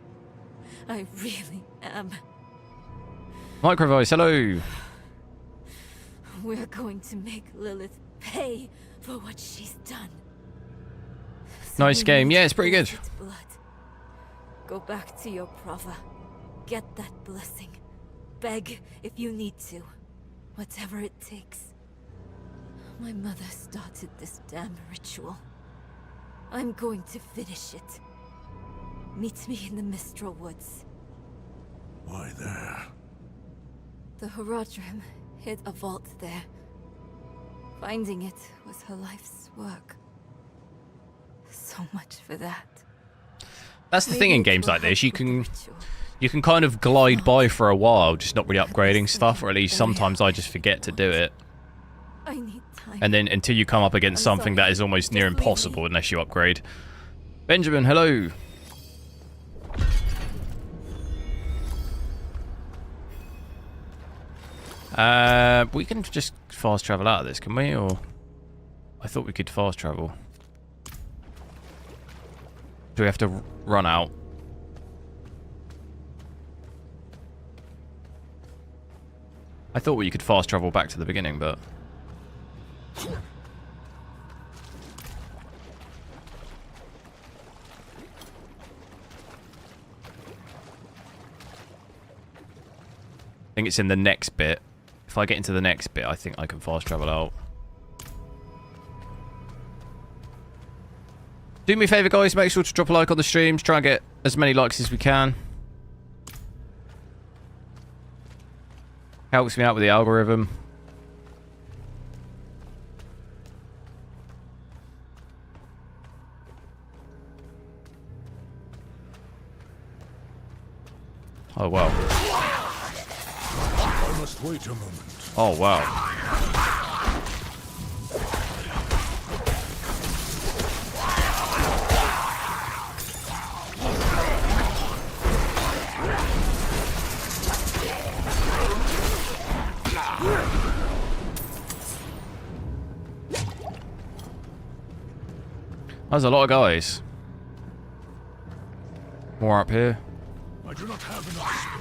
I really am. Microvoice, hello. We're going to make Lilith pay for what she's done. Nice we game. need Yeah, it's pretty good. Lilith's blood. Go back to your brother. Get that blessing. Beg if you need to. Whatever it takes. My mother started this damn ritual. I'm going to finish it. Meet me in the Mistral Woods. Why there? The Herodrim hid a vault there. Finding it was her life's work. So much for that. That's the thing in games like this. You Maybe it will can help with the ritual. kind of glide by for a while, just not really upgrading stuff, or at least sometimes I just forget to do it. I need time. And then until you come up against I'm something sorry. that is almost near Just leave me. impossible unless you upgrade. Benjamin, hello. We can just fast travel out of this, can we? Or I thought we could fast travel. Do we have to run out? I thought we could fast travel back to the beginning, but... I think it's in the next bit. If I get into the next bit, I think I can fast travel out. Do me a favour, guys. Make sure to drop a like on the streams. Try and get as many likes as we can. Helps me out with the algorithm. Oh, wow. I must wait a moment. Oh, wow. There's a lot of guys. More up here. I do not have enough spirit.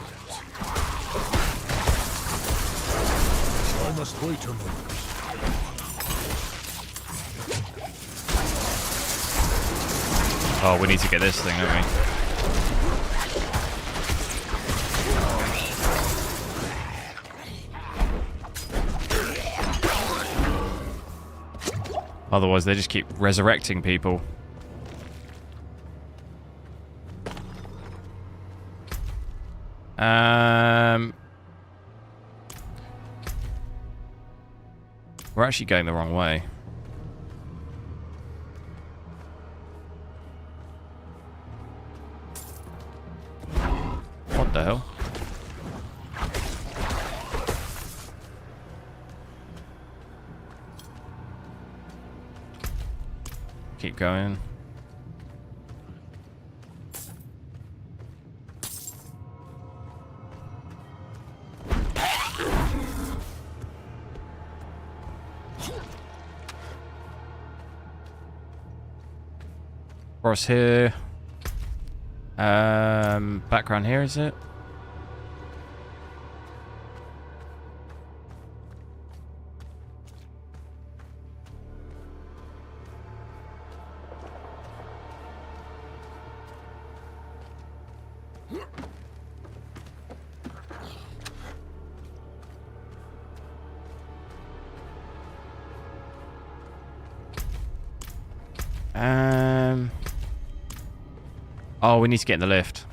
I must wait a moment. Oh, we need to get this thing, don't we? Otherwise, they just keep resurrecting people. We're actually going the wrong way. What the hell? Keep going. Cross here. Background here, is it? Oh, we need to get in the lift.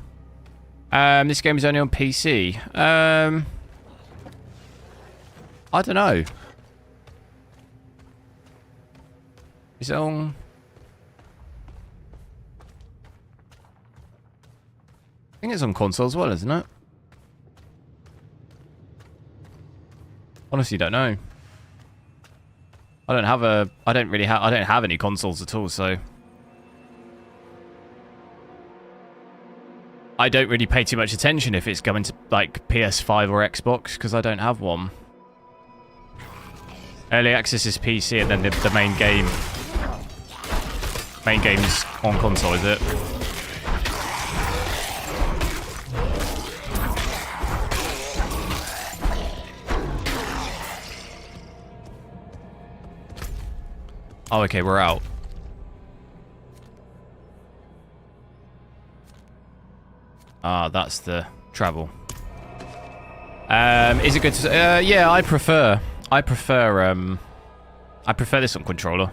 This game is only on PC. I don't know. Is it on? I think it's on console as well, isn't it? Honestly, don't know. I don't have any consoles at all, so I don't really pay too much attention if it's coming to like PS5 or Xbox because I don't have one. Early access is PC, and then the main game's on console, is it? Oh, okay, we're out. Ah, that's the travel. Is it good to... yeah, I prefer this on controller.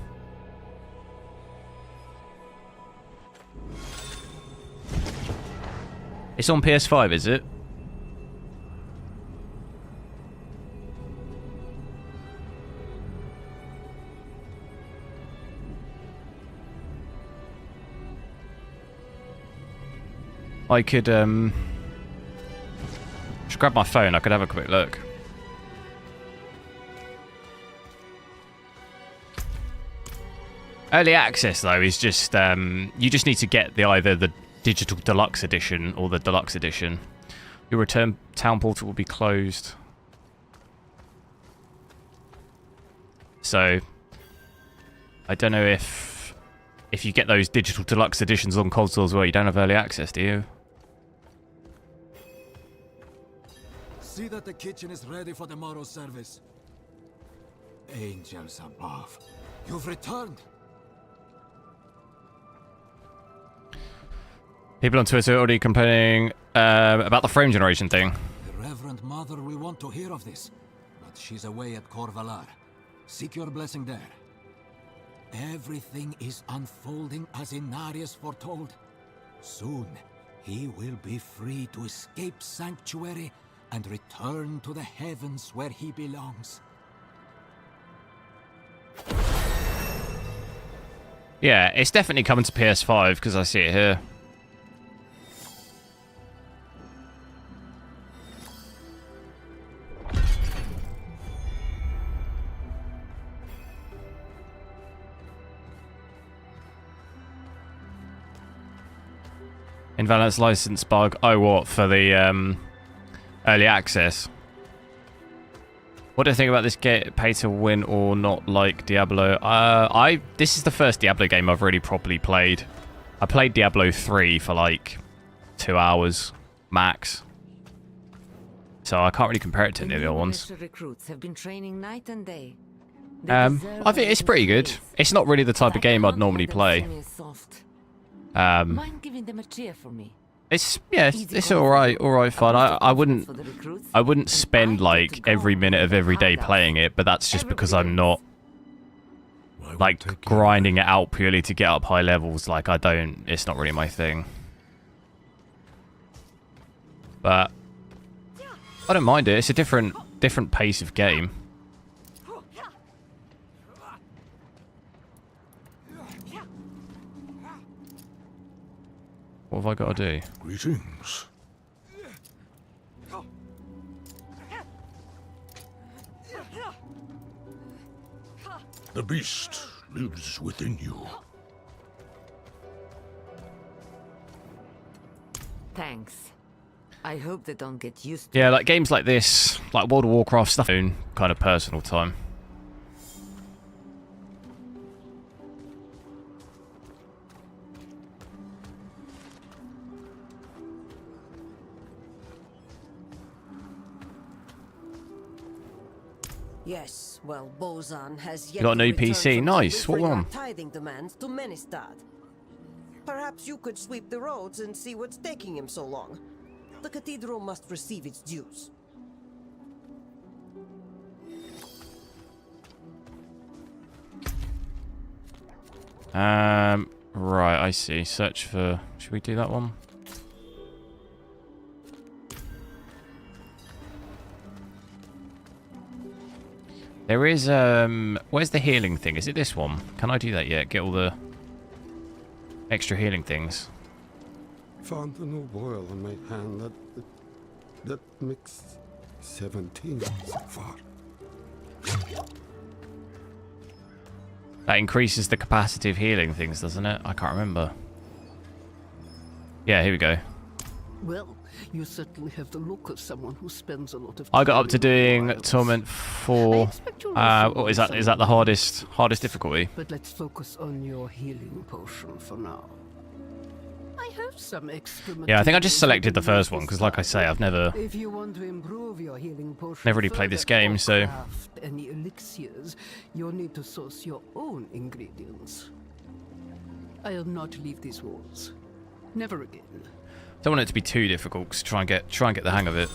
It's on PS5, is it? I could, just grab my phone, I could have a quick look. Early access, though, is just, you just need to get either the Digital Deluxe Edition or the Deluxe Edition. Your return town portal will be closed. So, I don't know if you get those Digital Deluxe Editions on console as well, you don't have early access, do you? See that the kitchen is ready for tomorrow's service. Angels above, you've returned. People on Twitter are already complaining about the frame generation thing. The Reverend Mother will want to hear of this, but she's away at Corvalar. Seek your blessing there. Everything is unfolding as Inarius foretold. Soon, he will be free to escape Sanctuary and return to the heavens where he belongs. Yeah, it's definitely coming to PS5 because I see it here. Invalid license bug. Oh, what? For the early access. What do you think about this game? Pay to win or not, like Diablo? This is the first Diablo game I've really properly played. I played Diablo 3 for like 2 hours max. So I can't really compare it to any of the other ones. Recruits have been training night and day. I think it's pretty good. It's not really the type of game I'd normally play. Mind giving them a cheer for me? It's all right fun. I wouldn't spend like every minute of every day playing it, but that's just because I'm not like grinding it out purely to get up high levels. Like it's not really my thing. But I don't mind it. It's a different pace of game. What have I got to do? Greetings. The beast lives within you. Thanks. I hope they don't get used to Yeah, like games like this, like World of Warcraft stuff, kind of personal time. Yes, well, Bozan has yet You got a new to return PC? from Nice. What delivering one? our tithing demands to Menestad. Perhaps you could sweep the roads and see what's taking him so long. The cathedral must receive its dues. Right, I see. Search for... Should we do that one? There is, where's the healing thing? Is it this one? Can I do that yet? Get all the extra healing things. Found a new boil on my hand that makes 17 so far. That increases the capacity of healing things, doesn't it? I can't remember. Yeah, here we go. Well, you certainly have the look of someone who spends a lot of I got time up to in the doing wilds. Torment 4. What is that? Is that the hardest difficulty? But let's focus on your healing potion for now. I have some extra Yeah, I think I just materials selected the you can first use one this because, like I say, I've never If you want to improve your healing potion really played this further game, or so craft any elixirs, you'll need to source your own ingredients. I'll not leave these walls. Never again. don't want it to be too difficult. 'Cause try and get the hang of it.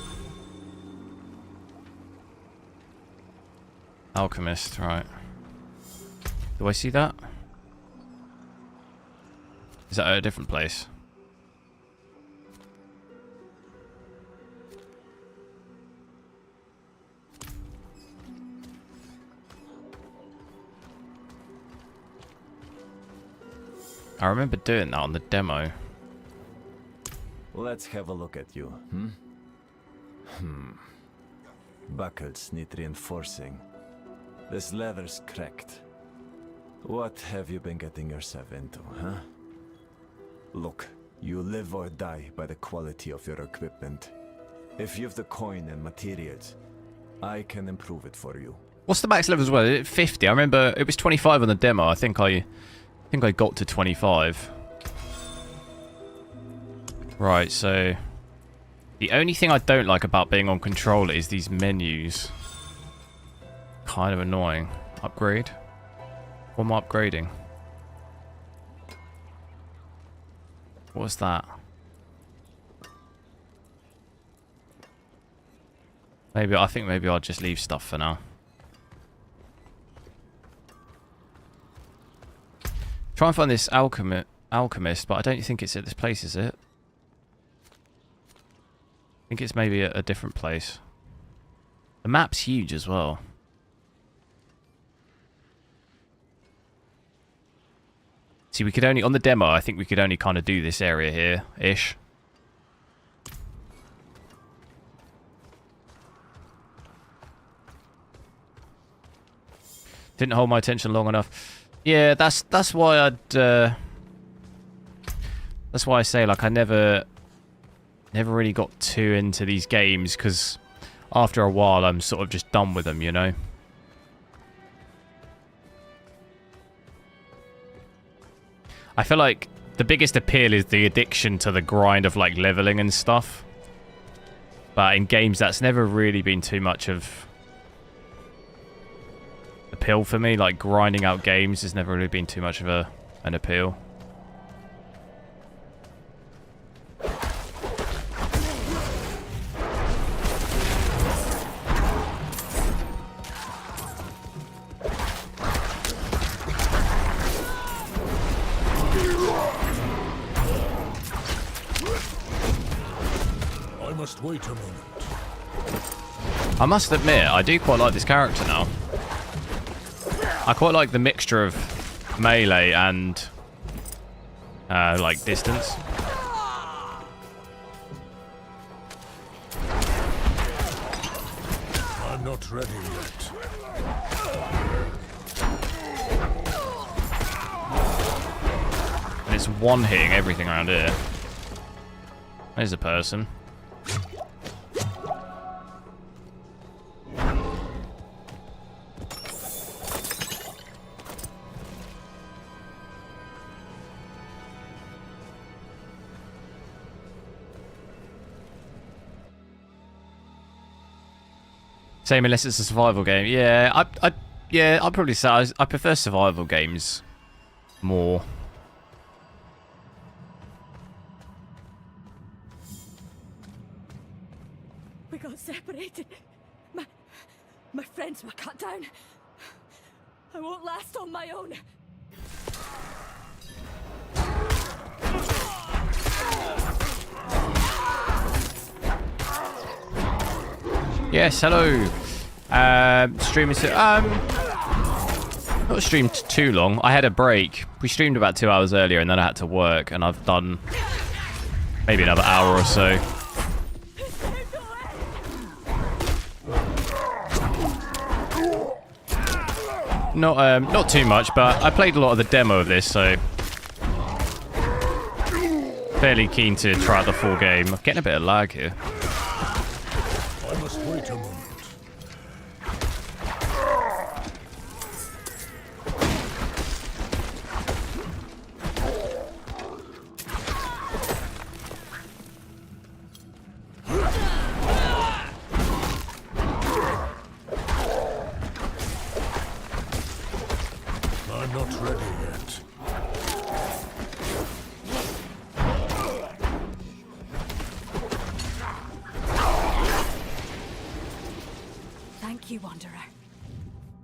Alchemist, right? Do I see that? Is that at a different place? I remember doing that on the demo. Let's have a look at you, Buckles need reinforcing. This leather's cracked. What have you been getting yourself into, huh? Look, you live or die by the quality of your equipment. If you've the coin and materials, I can improve it for you. What's the max level as well? Is it 50? I remember it was 25 on the demo. I think I got to 25. Right, so the only thing I don't like about being on controller is these menus. Kind of annoying. Upgrade? What am I upgrading? What's that? I think maybe I'll just leave stuff for now. Try and find this alchemist, but I don't think it's at this place, is it? I think it's maybe at a different place. The map's huge as well. See, we could only, on the demo, I think we could only kind of do this area here-ish. Didn't hold my attention long enough. Yeah, that's why I'd that's why I say, like, I never really got too into these games, because after a while I'm sort of just done with them, you know. I feel like the biggest appeal is the addiction to the grind of, like, leveling and stuff. But in games, that's never really been too much of appeal for me. Like, grinding out games has never really been too much of an appeal. I must wait a moment. I must admit, I do quite like this character now. I quite like the mixture of melee and like distance. I'm not ready yet. And it's one hitting everything around here. There's a person. Same unless it's a survival game. Yeah, I'd probably say I prefer survival games more. We got separated. My friends were cut down. I won't last on my own. Yes, hello. Streaming. Not streamed too long. I had a break. We streamed about 2 hours earlier, and then I had to work, and I've done maybe another hour or so. Not too much, but I played a lot of the demo of this, so fairly keen to try out the full game. I'm getting a bit of lag here. I must wait a moment. I'm not ready yet. Thank you, Wanderer.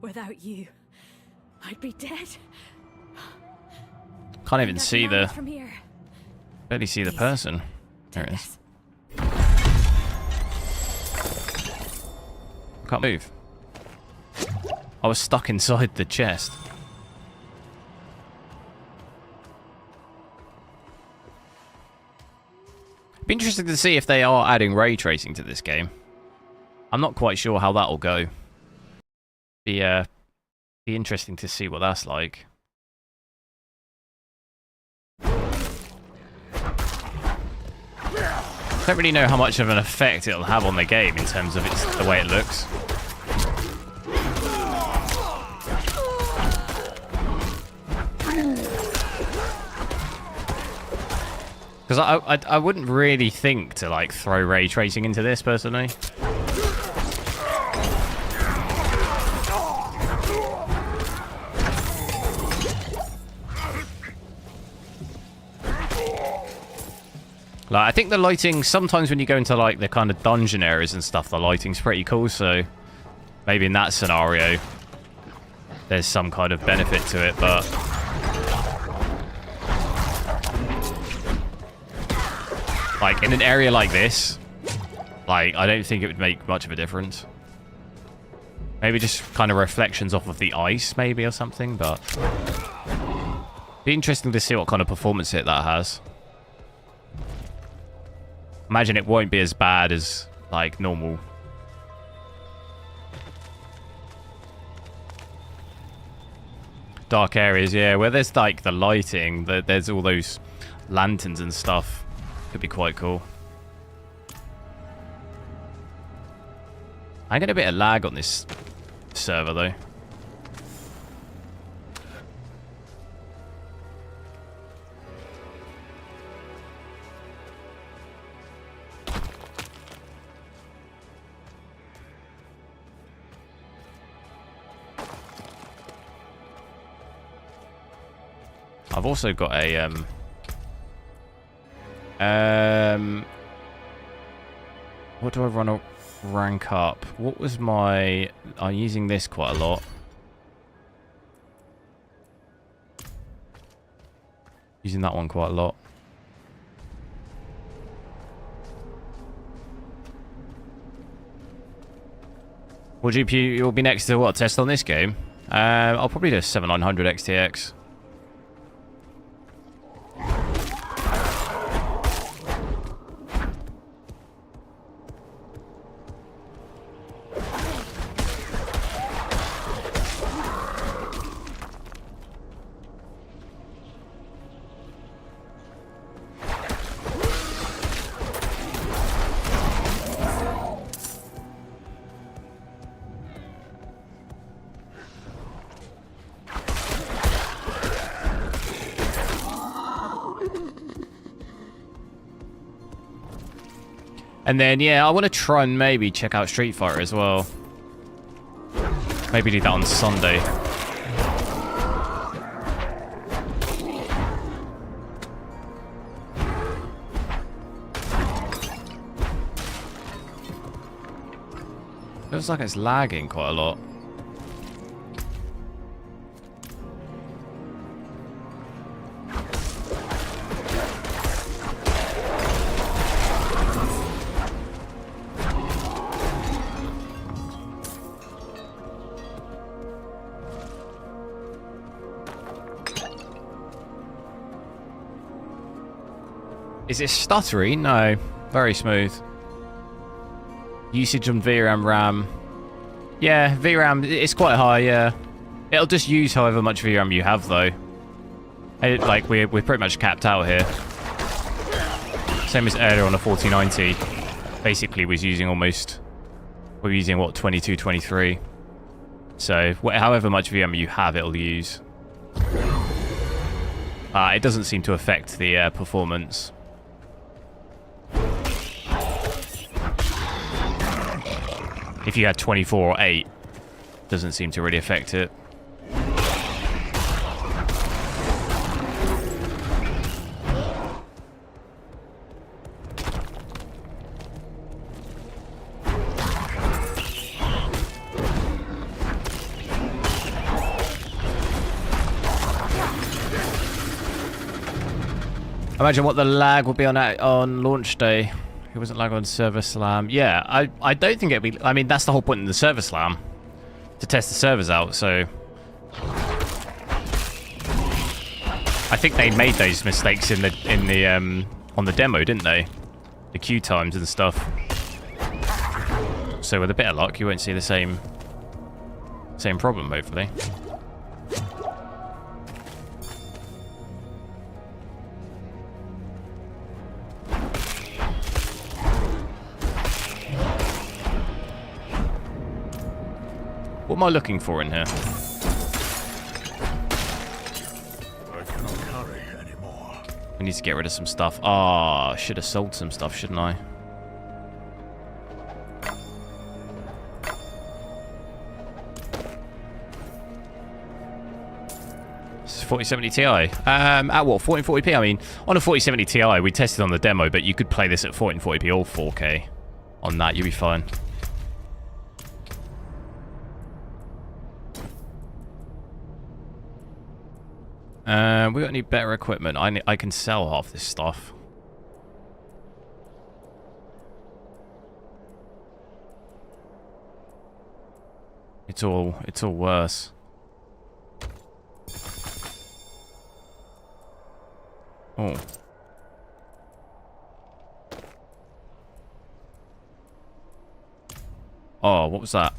Without you, I'd be dead. Can't even see the. From here. Barely see the person. There it is. Can't move. I was stuck inside the chest. Be interesting to see if they are adding ray tracing to this game. I'm not quite sure how that'll go. Be interesting to see what that's like. Don't really know how much of an effect it'll have on the game in terms of the way it looks. Because I wouldn't really think to like throw ray tracing into this personally. Like, I think the lighting, sometimes when you go into like the kind of dungeon areas and stuff, the lighting's pretty cool, so maybe in that scenario there's some kind of benefit to it, but like in an area like this, like I don't think it would make much of a difference. Maybe just kind of reflections off of the ice maybe or something, but be interesting to see what kind of performance hit that has. Imagine it won't be as bad as, like, normal. Dark areas, yeah, where there's, like, the lighting, there's all those lanterns and stuff. Could be quite cool. I get a bit of lag on this server, though. I've also got a what do I run a rank up? What was my... I'm using this quite a lot. Using that one quite a lot. What GPU you'll be next to what test on this game? I'll probably do a 7900 XTX. And then, yeah, I want to try and maybe check out Street Fighter as well. Maybe do that on Sunday. Feels like it's lagging quite a lot. Is it stuttery? No. Very smooth. Usage on VRAM, RAM. Yeah, VRAM, it's quite high, yeah. It'll just use however much VRAM you have, though. Like, we're pretty much capped out here. Same as earlier on the 4090. Basically, was using almost... We're using, what, 22, 23. So, however much VRAM you have, it'll use. It doesn't seem to affect the performance. If you had 24 or 8, doesn't seem to really affect it. Imagine what the lag would be on launch day. It wasn't lag on server slam. Yeah, I don't think it'd be... I mean, that's the whole point in the server slam. To test the servers out, so... I think they made those mistakes on the demo, didn't they? The queue times and stuff. So with a bit of luck, you won't see the same problem, hopefully. What am I looking for in here? I cannot carry anymore. We need to get rid of some stuff. Ah, should have sold some stuff, shouldn't I? This is 4070 Ti. At what, 1440p? I mean, on a 4070 Ti, we tested on the demo, but you could play this at 1440p or 4K. On that, you'll be fine. We got any better equipment? I can sell half this stuff. It's all worse. Oh. Oh, what was that?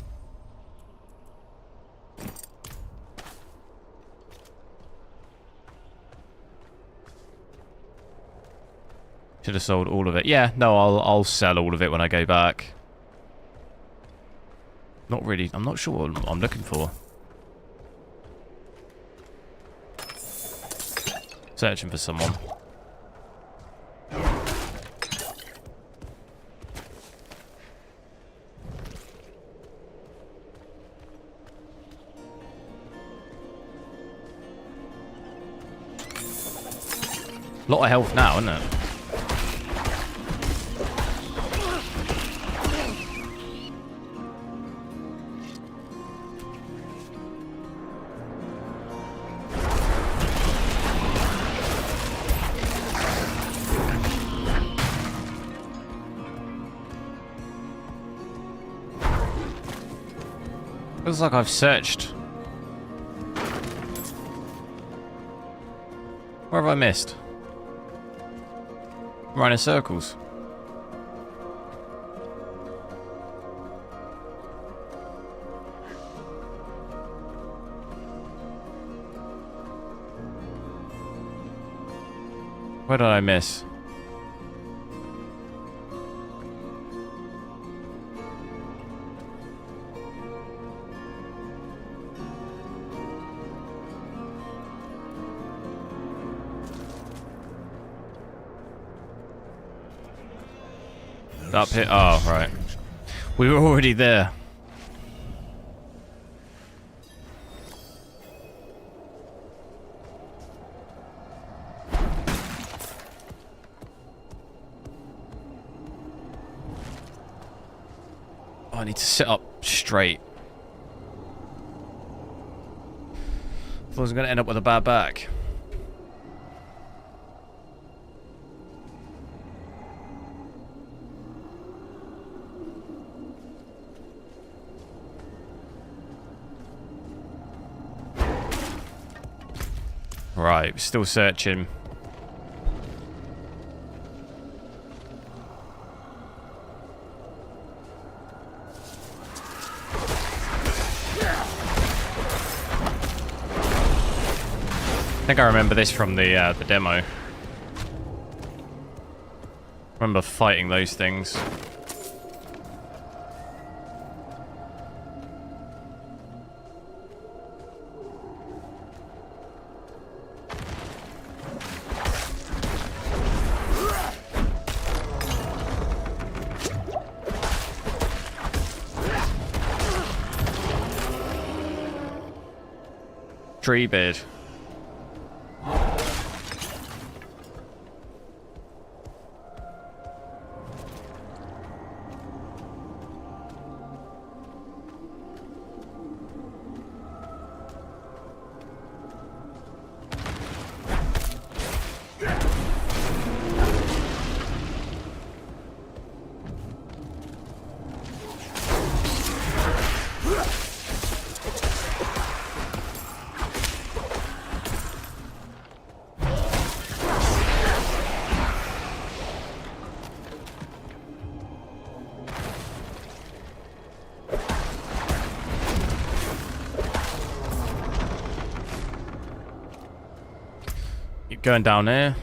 Should have sold all of it. Yeah, no, I'll sell all of it when I go back. Not really. I'm not sure what I'm looking for. Searching for someone. Lot of health now, isn't it? Feels like I've searched. Where have I missed? I'm running circles. Where did I miss? Up here. Oh, right. We were already there. Oh, I need to set up straight. I thought I was going to end up with a bad back. Right, still searching. I think I remember this from the demo. Remember fighting those things. Treebeard. Keep going down here.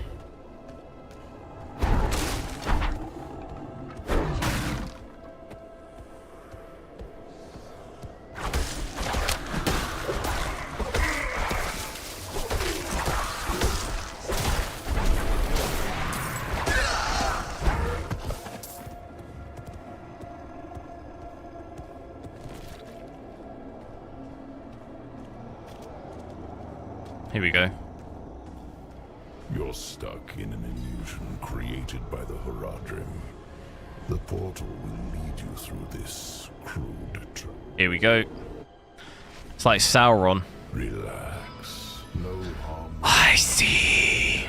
Here we go. You're stuck in an illusion created by the Horadrim. The portal will lead you through this crude trap. Here we go. It's like Sauron. Relax. No harm. I see.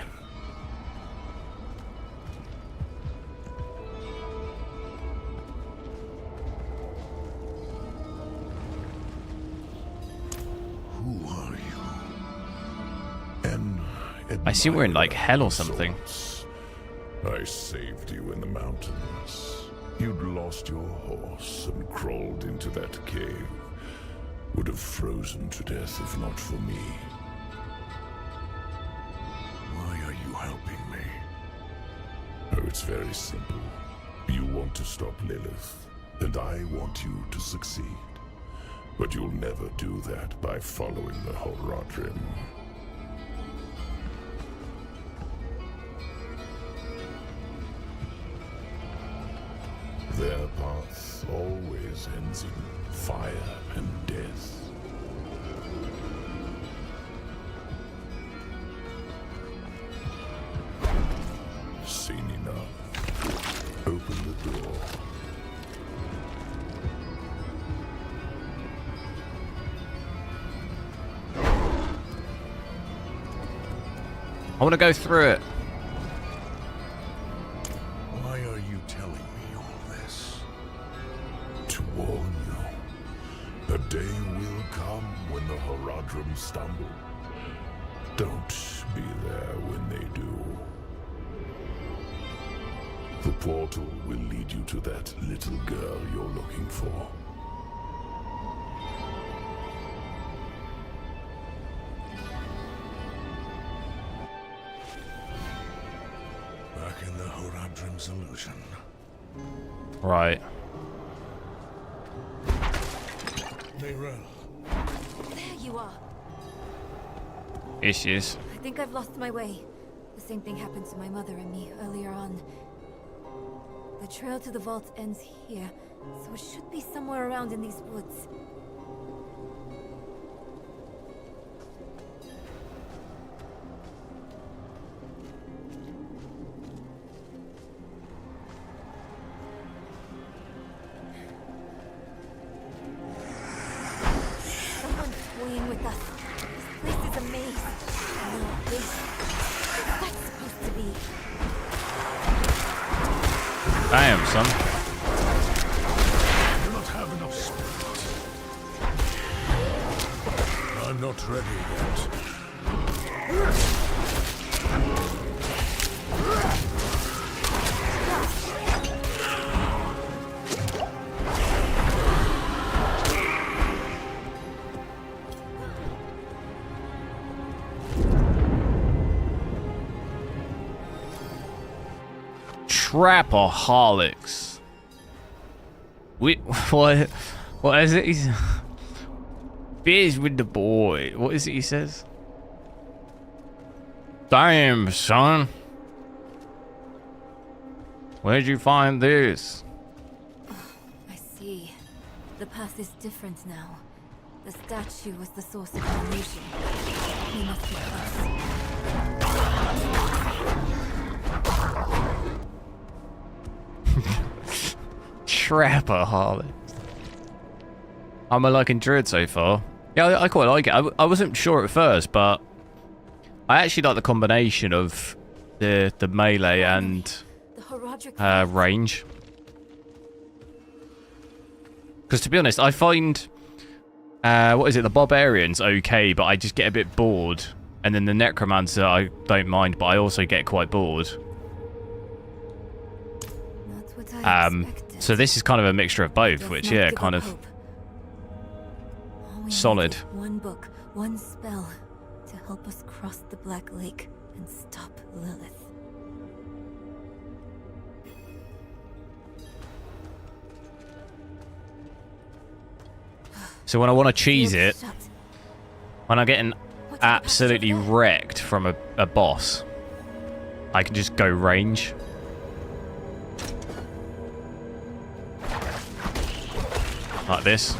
Who are you? I see we're in like hell or something. I saved you in the mountains. You'd lost your horse and crawled into that cave. Would have frozen to death if not for me. Why are you helping me? Oh, it's very simple. You want to stop Lilith, and I want you to succeed. But you'll never do that by following the Horadrim. Their path always ends in fire and death. Seen enough. Open the door. I want to go through it. Why are you telling me all this? To warn you. A day will come when the Horadrim stumble. Don't be there when they do. The portal will lead you to that little girl you're looking for. Back in the Horadrim's illusion. Right. Neyrelle. There you are. Here she is. I think I've lost my way. The same thing happened to my mother and me earlier on. The trail to the vault ends here, so it should be somewhere around in these woods. with us. This place is a maze. No, this. What's that supposed to be? Damn, son. I do not have enough spirit. I'm not ready yet. Trapaholics. What is it? He's beers with the boy. What is it he says? Damn, son. Where'd you find this? I see. The path is different now. The statue was the source of the illusion. We must be close. Trapaholics. I'm liking Druid so far. Yeah, I quite like it. I wasn't sure at first, but I actually like the combination of the melee and range. Because to be honest, I find what is it, the Barbarian's okay, but I just get a bit bored, and then the Necromancer I don't mind, but I also get quite bored. So this is kind of a mixture of both, which yeah, kind of solid. One book, one spell to help us cross the Black Lake and stop Lilith. So when I want to cheese it, when I'm getting absolutely wrecked from a boss, I can just go range. Like this.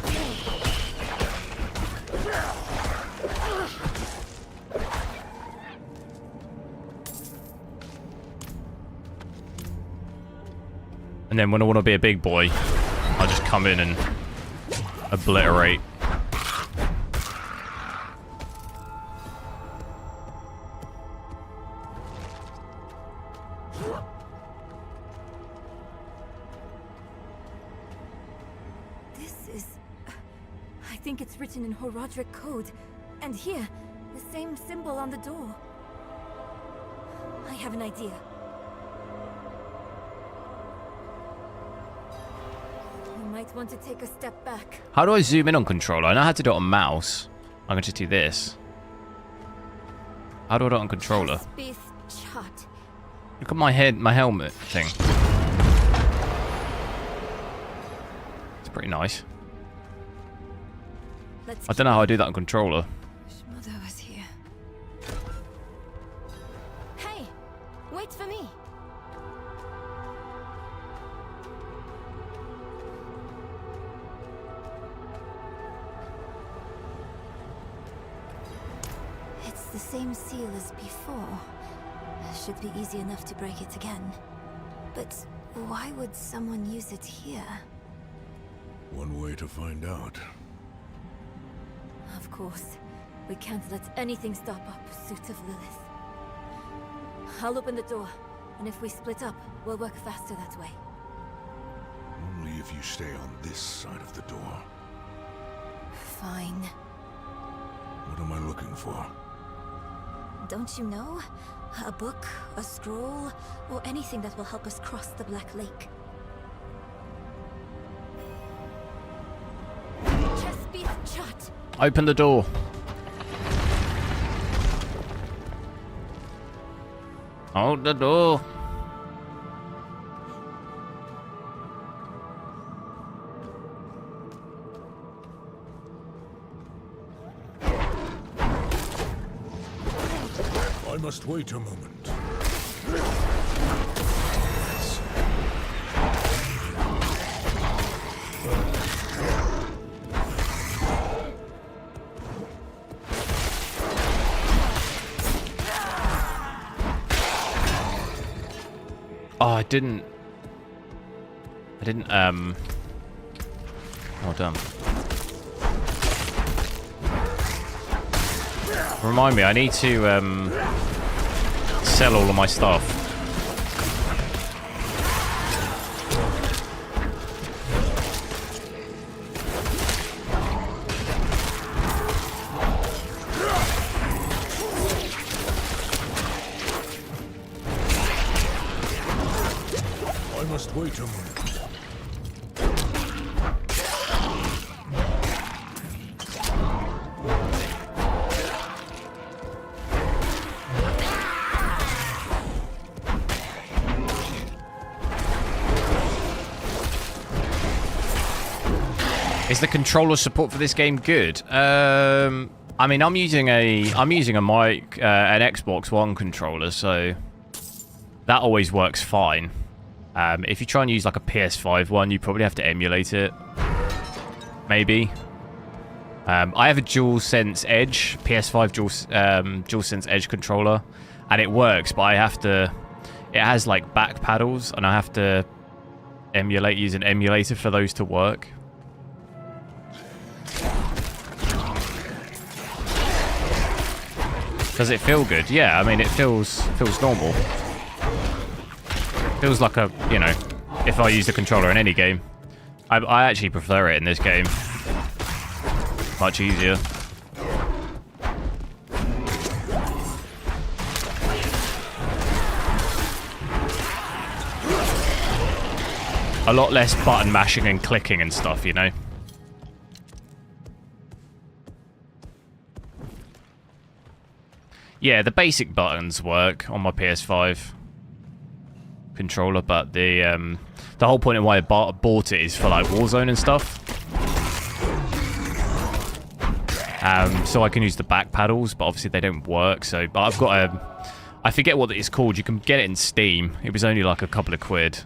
And then when I want to be a big boy, I'll just come in and obliterate. This is... I think it's written in Horadric code. And here, the same symbol on the door. I have an idea. You might want to take a step back. How do I zoom in on controller? I know how to do it on mouse. I can just do this. How do I do it on controller? Look at my head, my helmet thing. It's pretty nice. I don't know how I do that on controller. Mother was here. Hey, wait for me. It's the same seal as before. Should be easy enough to break it again. But why would someone use it here? One way to find out. Of course. We can't let anything stop our pursuit of Lilith. I'll open the door, and if we split up, we'll work faster that way. Only if you stay on this side of the door. Fine. What am I looking for? Don't you know? A book, a scroll, or anything that will help us cross the Black Lake. Chestbeath shut. Open the door. Hold the door. I must wait a moment. Oh, I didn't, well done. Remind me, I need to sell all of my stuff. I must wait a moment. Is the controller support for this game good? I mean, I'm using a mic, an Xbox One controller, so that always works fine. If you try and use like a PS5 one, you probably have to emulate it. Maybe. I have a DualSense Edge, PS5 DualSense Edge controller, and it works, but I have to. It has like back paddles, and I have to use an emulator for those to work. Does it feel good? Yeah, I mean, it feels normal. Feels like a, you know, if I use the controller in any game. I actually prefer it in this game. Much easier. A lot less button mashing and clicking and stuff, you know? Yeah, the basic buttons work on my PS5 controller, but the whole point of why I bought it is for like Warzone and stuff. So I can use the back paddles, but obviously they don't work. So, but I've got I forget what it's called. You can get it in Steam. It was only like a couple of quid,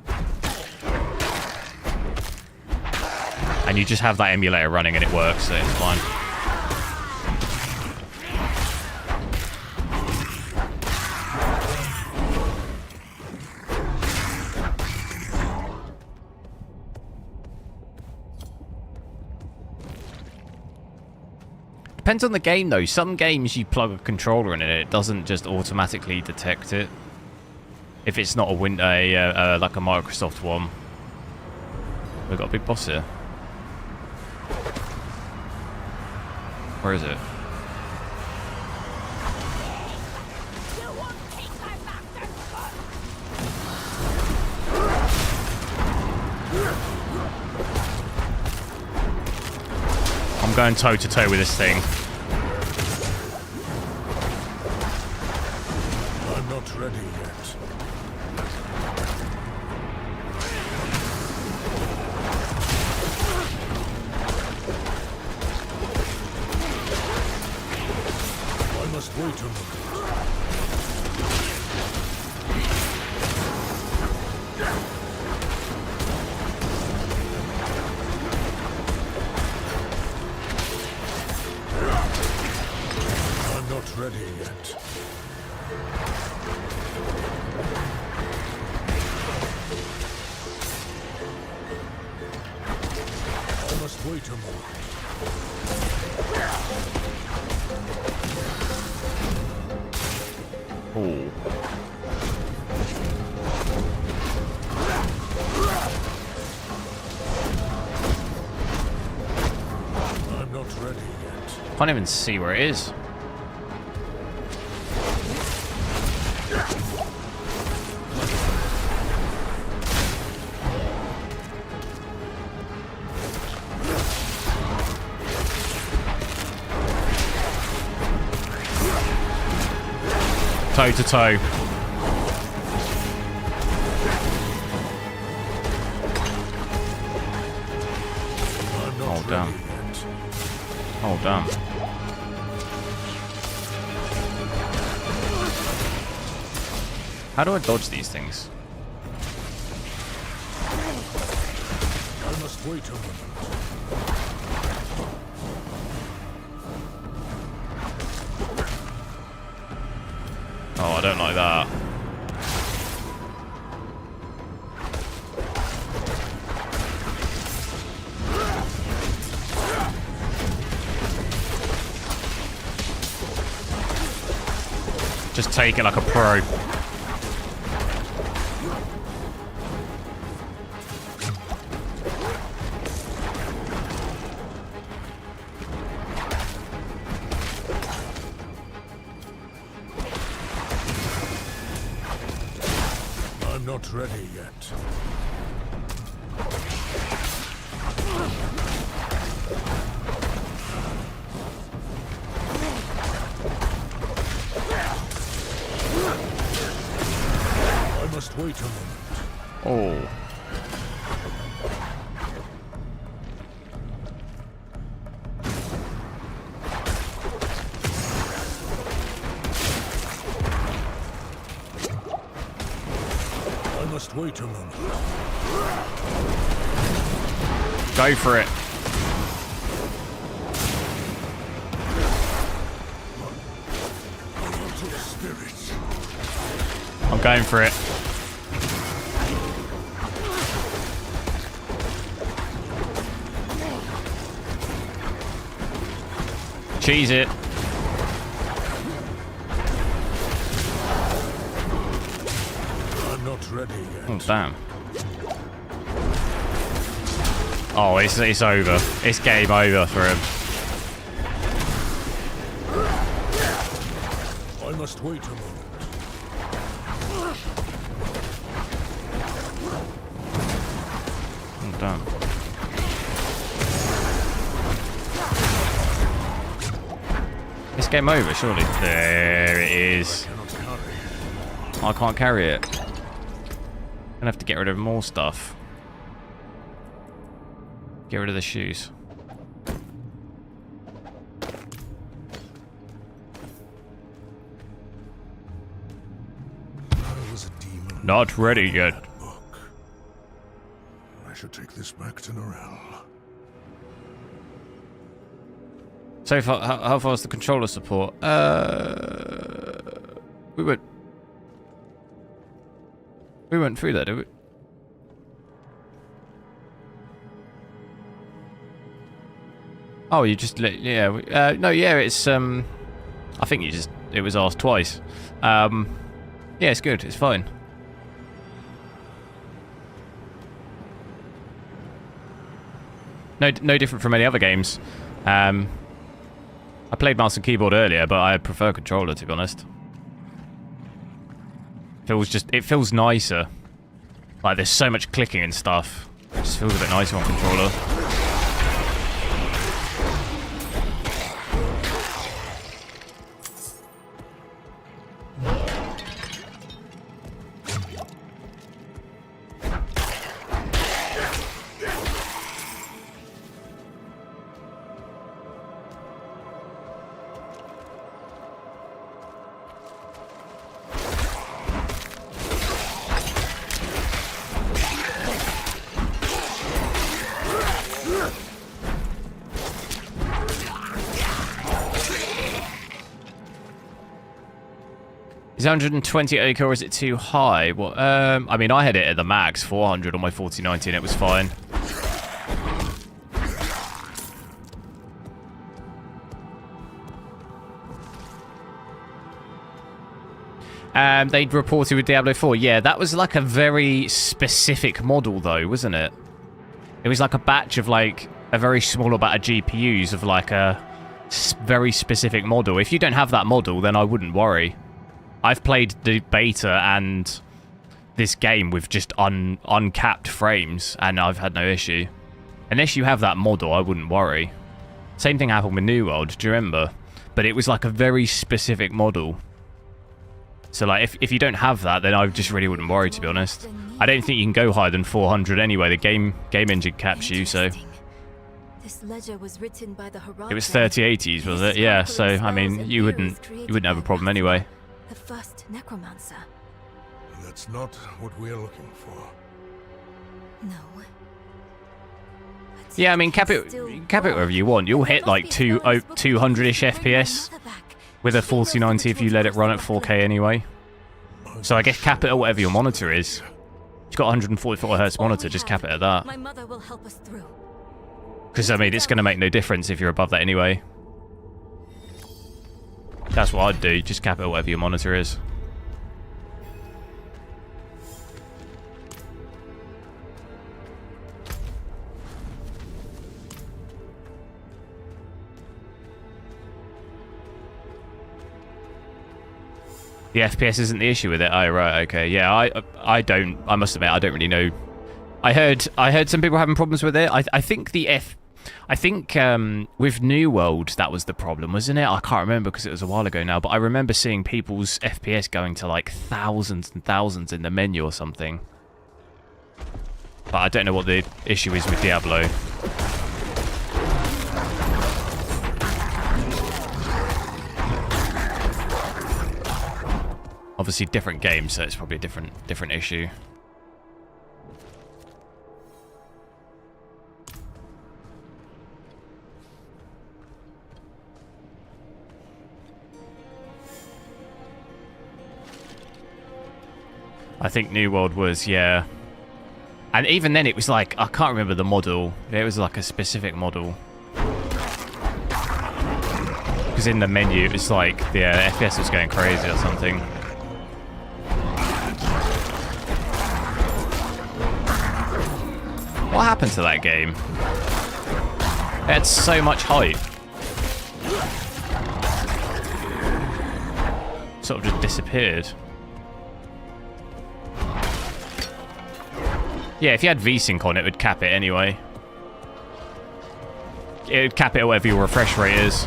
and you just have that emulator running and it works, so it's fine. Depends on the game, though. Some games you plug a controller in and it doesn't just automatically detect it. If it's not like a Microsoft one. We've got a big boss here. Where is it? I'm going toe to toe with this thing. I'm not ready yet. I must wait a moment. Not ready yet. I must wait a moment. Oh. I'm not ready yet. Can't even see where it is. Toe to toe. Oh damn. Oh damn. How do I dodge these things? I must wait a moment. Oh, I don't like that. Just take it like a pro. I'm not ready yet. I must wait a moment. Oh. I must wait a moment. Go for it. Spirit. I'm going for it. Cheese it. I'm not ready yet. Oh, damn. Oh, it's over. It's game over for him. I must wait a moment. Oh, damn. It's game over, surely. There it is. I can't carry it. Gonna have to get rid of more stuff. Get rid of the shoes. I was a demon. Not ready yet. Book. I should take this back to Norel. So far, how far is the controller support? We went through that, did we? Oh, you just yeah. No, yeah. It's I think it was asked twice. Yeah, it's good. It's fine. No different from any other games. I played mouse and keyboard earlier, but I prefer controller, to be honest. It feels nicer. Like, there's so much clicking and stuff. It just feels a bit nicer on controller. Is 120 okay, or is it too high? Well, I mean, I had it at the max, 400 on my 4090, and it was fine. They'd reported with Diablo 4. Yeah, that was like a very specific model, though, wasn't it? It was like a batch of, like, a very small amount of GPUs of, like, a very specific model. If you don't have that model, then I wouldn't worry. I've played the beta and this game with just uncapped frames, and I've had no issue. Unless you have that model, I wouldn't worry. Same thing happened with New World, do you remember? But it was like a very specific model. So like, if you don't have that, then I just really wouldn't worry, to be honest. I don't think you can go higher than 400 anyway. The game engine caps you, so... This ledger was written by the It was 3080s, was it? Yeah, so, I mean, you wouldn't have a problem anyway. The first necromancer. That's not what we're looking for. No. Yeah, I mean, cap it wherever you want. You'll hit like 200-ish FPS with a 4090 if you let it run at 4K anyway. So I guess cap it at whatever your monitor is. You've got a 144Hz monitor, just cap it at that. My mother will help us through. Because, I mean, it's going to make no difference if you're above that anyway. That's what I'd do. Just cap it at whatever your monitor is. The FPS isn't the issue with it. Oh right, okay, yeah. I must admit I don't really know. I heard some people having problems with it. I think with New World that was the problem, wasn't it? I can't remember because it was a while ago now. But I remember seeing people's FPS going to like thousands and thousands in the menu or something. But I don't know what the issue is with Diablo. Obviously different games, so it's probably a different issue. I think New World was, yeah. And even then it was like, I can't remember the model. It was like a specific model. Because in the menu it was like, the FPS was going crazy or something. What happened to that game? It had so much hype. Sort of just disappeared. Yeah, if you had VSync on it, would cap it anyway. It would cap it at whatever your refresh rate is.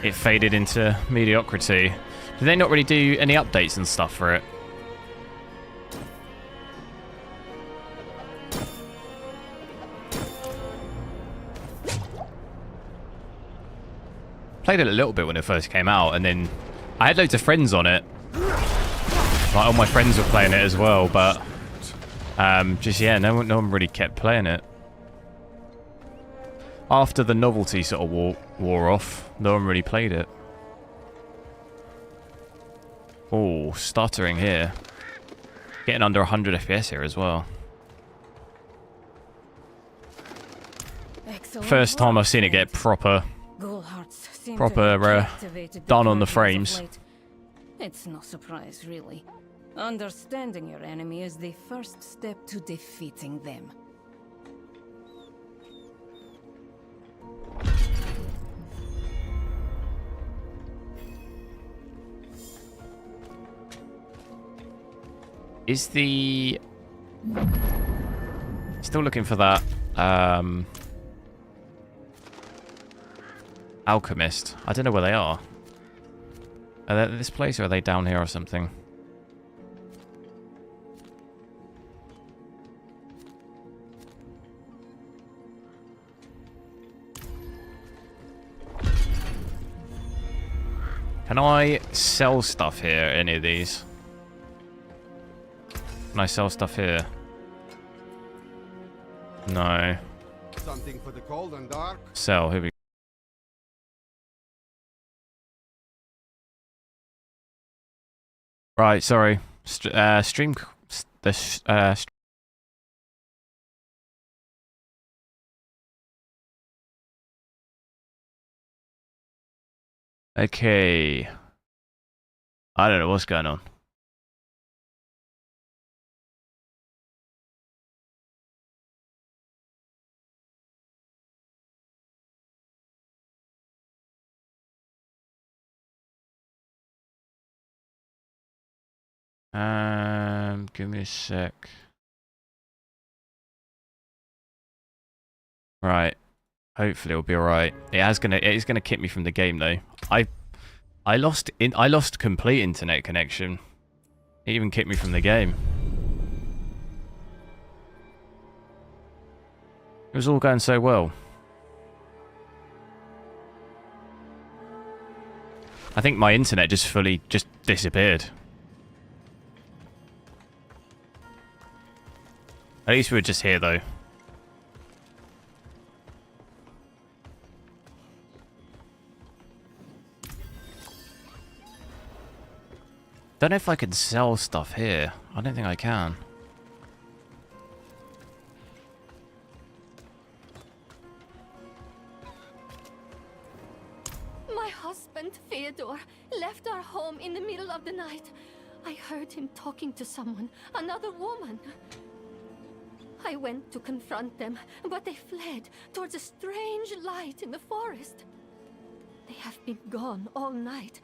It faded into mediocrity. Did they not really do any updates and stuff for it? Played it a little bit when it first came out, and then I had loads of friends on it. Like all my friends were playing it as well, but just yeah, no one really kept playing it. After the novelty sort of wore off, no one really played it. Oh, stuttering here. Getting under 100 FPS here as well. Excellent. First time I've seen it get proper done on the frames. It's no surprise, really. Understanding your enemy is the first step to defeating them. Is the... Still looking for that, Alchemist. I don't know where they are. Are they at this place or are they down here or something? Can I sell stuff here, any of these? Can I sell stuff here? No. Something for the cold and dark. Sell, here we go. Right, sorry. Stream... Okay. I don't know what's going on. Give me a sec. Right. Hopefully it'll be alright. It is gonna kick me from the game though. I lost complete internet connection. It even kicked me from the game. It was all going so well. I think my internet just fully disappeared. At least we were just here though. Don't know if I can sell stuff here. I don't think I can. My husband, Fyodor, left our home in the middle of the night. I heard him talking to someone, another woman. I went to confront them, but they fled towards a strange light in the forest. They have been gone all night.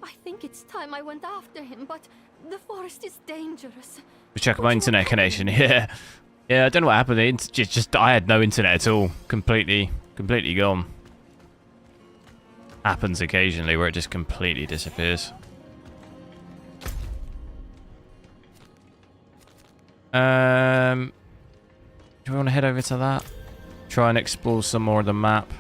I think it's time I went after him, but the forest is dangerous. Check my internet connection. Yeah, I don't know what happened. It's just I had no internet at all. Completely gone. Happens occasionally where it just completely disappears. Do we want to head over to that? Try and explore some more of the map.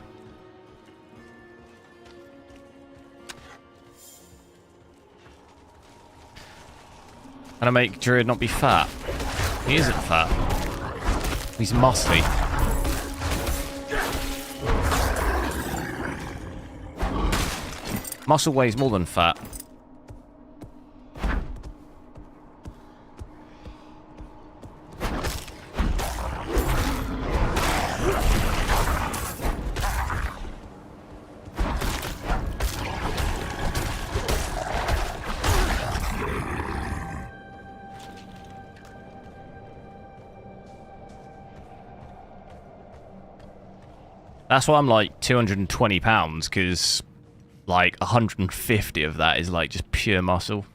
And I make Druid not be fat. He isn't fat. He's muscly. Muscle weighs more than fat. That's why I'm like 220 pounds, because like 150 of that is like just pure muscle.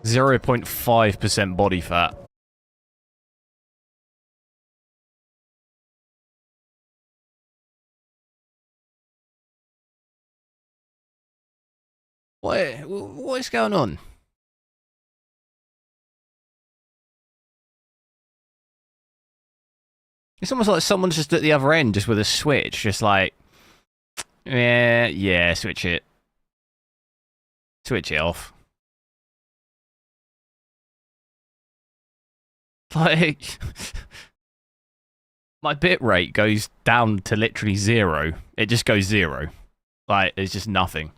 .5% body fat. What is going on? It's almost like someone's just at the other end, just with a switch, just like, yeah, switch it. Switch it off. Like, my bitrate goes down to literally 0. It just goes 0. Like, there's just nothing.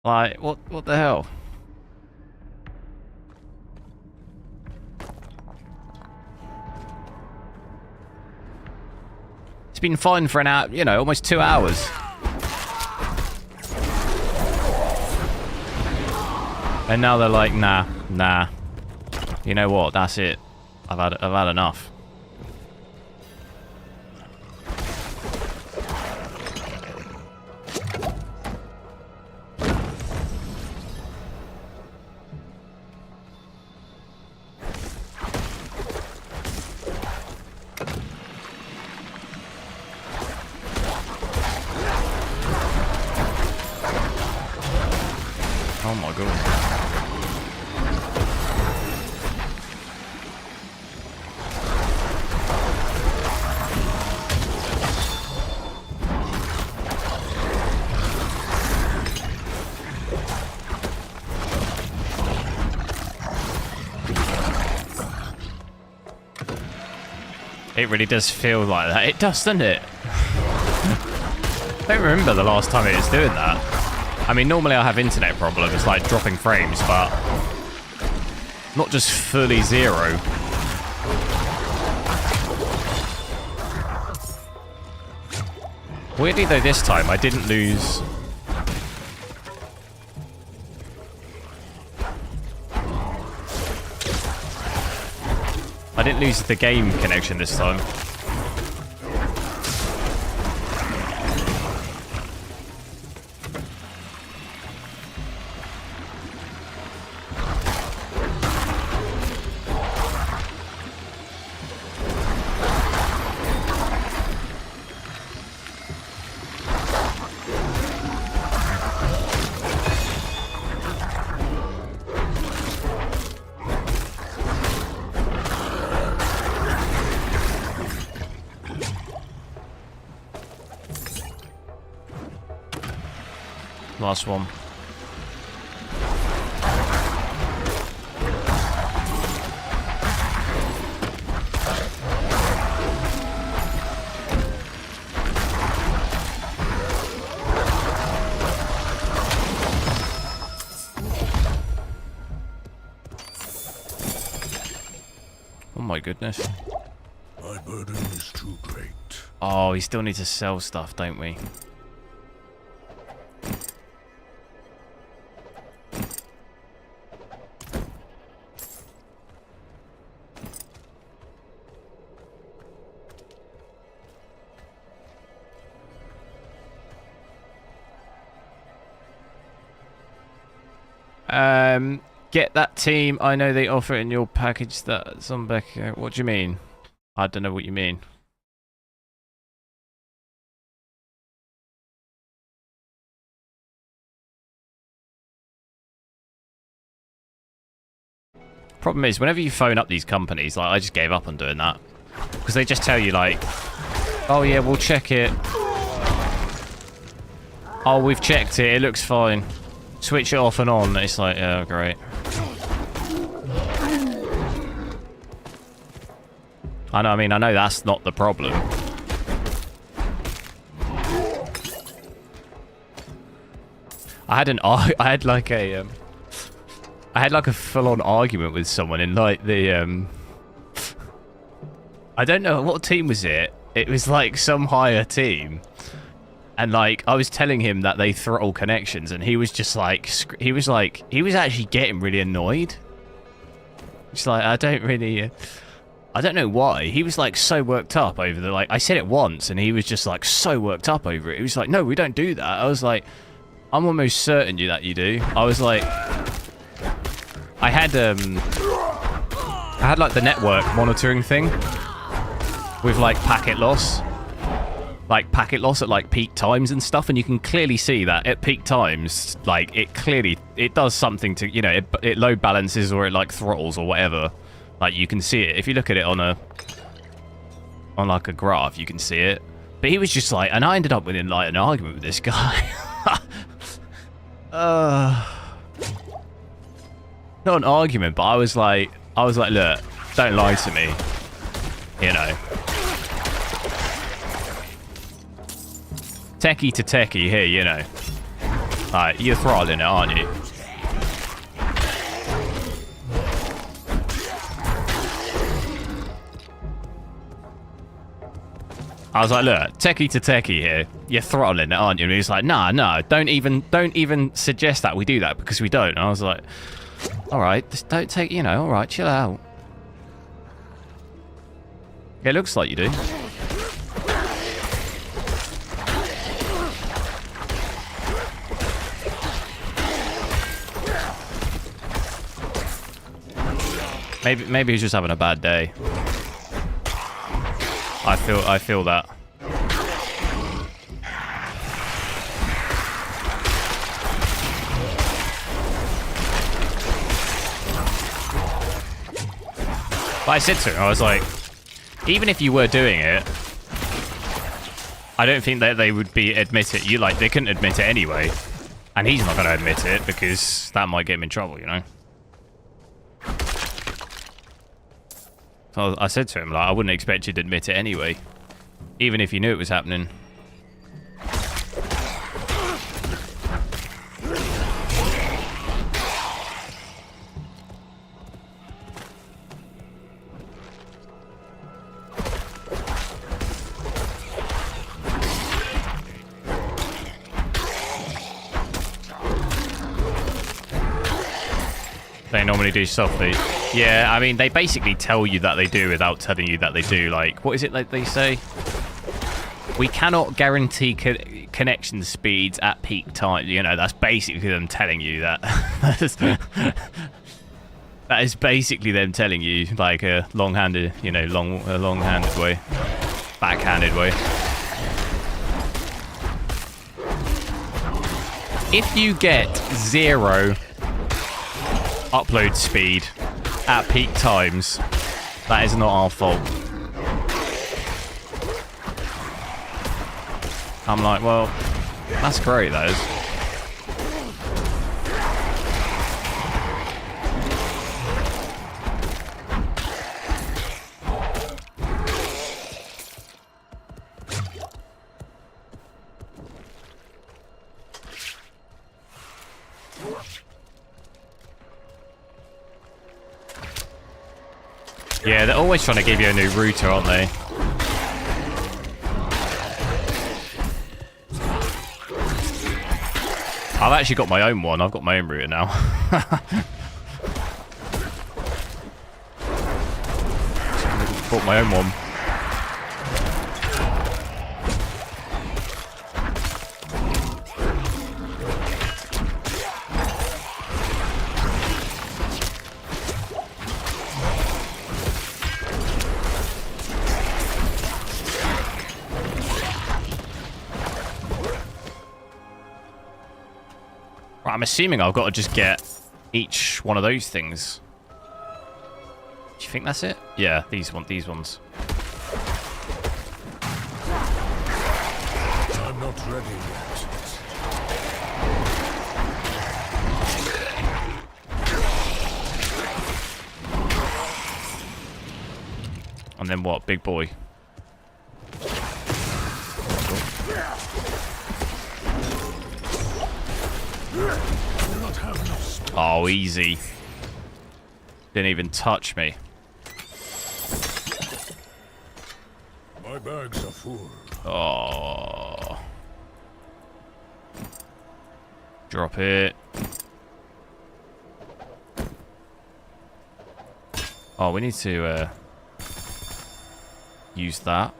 Like, what the hell? It's been fine for an hour, you know, almost 2 hours. And now they're like, nah. You know what? That's it. I've had enough. Oh my god. It really does feel like that. It does, doesn't it? I don't remember the last time it was doing that. I mean, normally I have internet problems, like dropping frames, but not just fully 0. Weirdly though, this time I didn't lose... I didn't lose the game connection this time. Last one. Oh my goodness. My burden is too great. Oh, we still need to sell stuff, don't we? Get that team. I know they offer it in your package. That some back. What do you mean? I don't know what you mean. Problem is, whenever you phone up these companies, like I just gave up on doing that because they just tell you like, "Oh yeah, we'll check it. Oh, we've checked it. It looks fine. Switch it off and on." It's like, oh great. I know. I mean, I know that's not the problem. I had like a full-on argument with someone in like the I don't know what team was it. It was like some higher team, and like I was telling him that they throttle connections, and he was just like he was actually getting really annoyed. It's like I don't know why. He was like so worked up over the like I said it once, and he was just like so worked up over it. He was like, "No, we don't do that." I was like, "I'm almost certain that you do." I was like, I had like the network monitoring thing with like packet loss at like peak times and stuff, and you can clearly see that at peak times, like it does something to, you know, it load balances or it like throttles or whatever. Like you can see it if you look at it on like a graph, you can see it. But he was just like, and I ended up winning like an argument with this guy. Not an argument, but I was like, look, don't lie to me, you know. Techie to techie here, you know. Like, you're throttling it, aren't you? I was like, look, techie to techie here, you're throttling it, aren't you? And he was like, no, don't even suggest that we do that, because we don't. And I was like, all right, just don't take, you know, all right, chill out. It looks like you do. Maybe he's just having a bad day. I feel that. But I said to him, I was like, even if you were doing it, I don't think that they would be admit it. They couldn't admit it anyway, and he's not going to admit it because that might get him in trouble, you know. So I said to him, like, I wouldn't expect you to admit it anyway, even if you knew it was happening. They normally do softly. Yeah, I mean, they basically tell you that they do without telling you that they do. Like, what is it that they say? We cannot guarantee connection speeds at peak time. You know, that's basically them telling you that. That is basically them telling you, like, a long-handed, you know, long-handed way. Backhanded way. If you get 0 upload speed at peak times, that is not our fault. I'm like, well, that's great, that is. Yeah, they're always trying to give you a new router, aren't they? I've actually got my own one. I've got my own router now. Bought my own one. Right, I'm assuming I've got to just get each one of those things. Do you think that's it? Yeah, these ones. I'm not ready yet. And then what? Big boy. Oh, easy. Didn't even touch me. My bags are full. Oh. Drop it. Oh, we need to use that.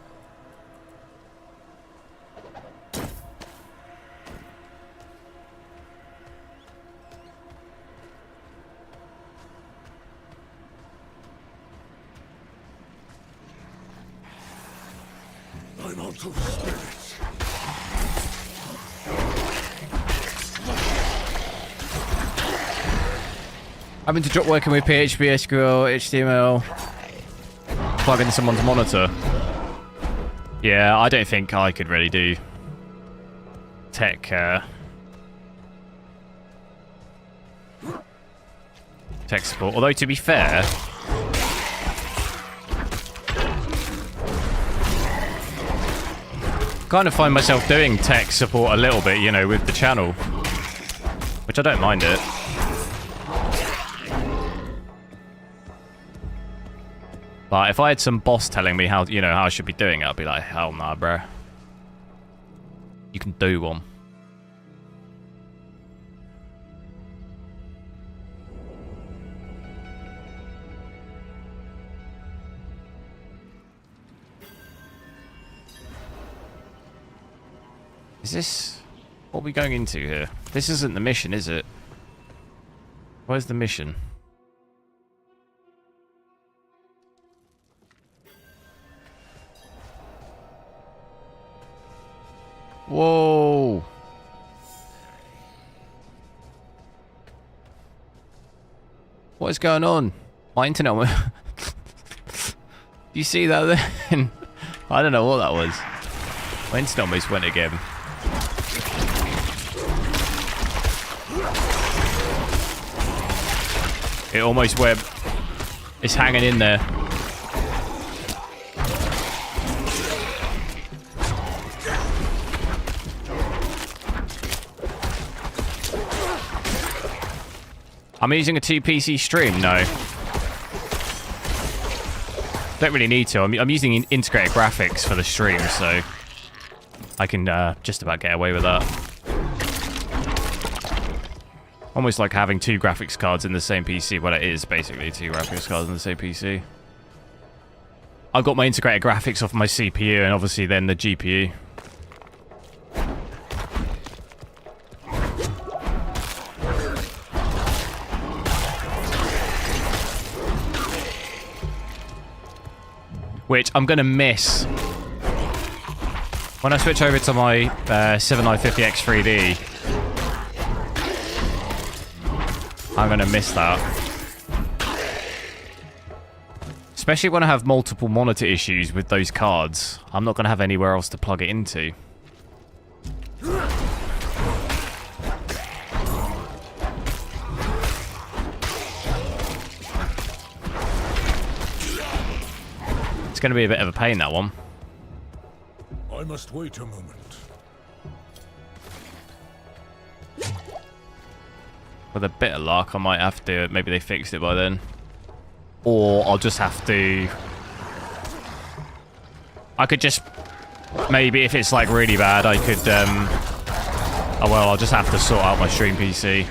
I'm out of spirits. Having to drop working with PHP, SQL, HTML, plug in someone's monitor. Yeah, I don't think I could really do tech support. Although to be fair, kind of find myself doing tech support a little bit, you know, with the channel, which I don't mind it. But if I had some boss telling me how, you know, how I should be doing it, I'd be like, hell nah, bro. You can do one. Is this... what are we going into here? This isn't the mission, is it? Where's the mission? Whoa! What is going on? My internet went... You see that then? I don't know what that was. My internet almost went again. It almost went... It's hanging in there. I'm using a 2PC stream? No. Don't really need to. I'm using integrated graphics for the stream, so I can just about get away with that. Almost like having two graphics cards in the same PC. Well, it is basically two graphics cards in the same PC. I've got my integrated graphics off my CPU and obviously then the GPU. Which I'm going to miss. When I switch over to my 7950X 3D, I'm going to miss that. Especially when I have multiple monitor issues with those cards. I'm not going to have anywhere else to plug it into. It's going to be a bit of a pain, that one. I must wait a moment. With a bit of luck, I might have to... Maybe they fixed it by then. or I'll just have to... I could just... Maybe if it's like really bad, I could... Oh well, I'll just have to sort out my stream PC.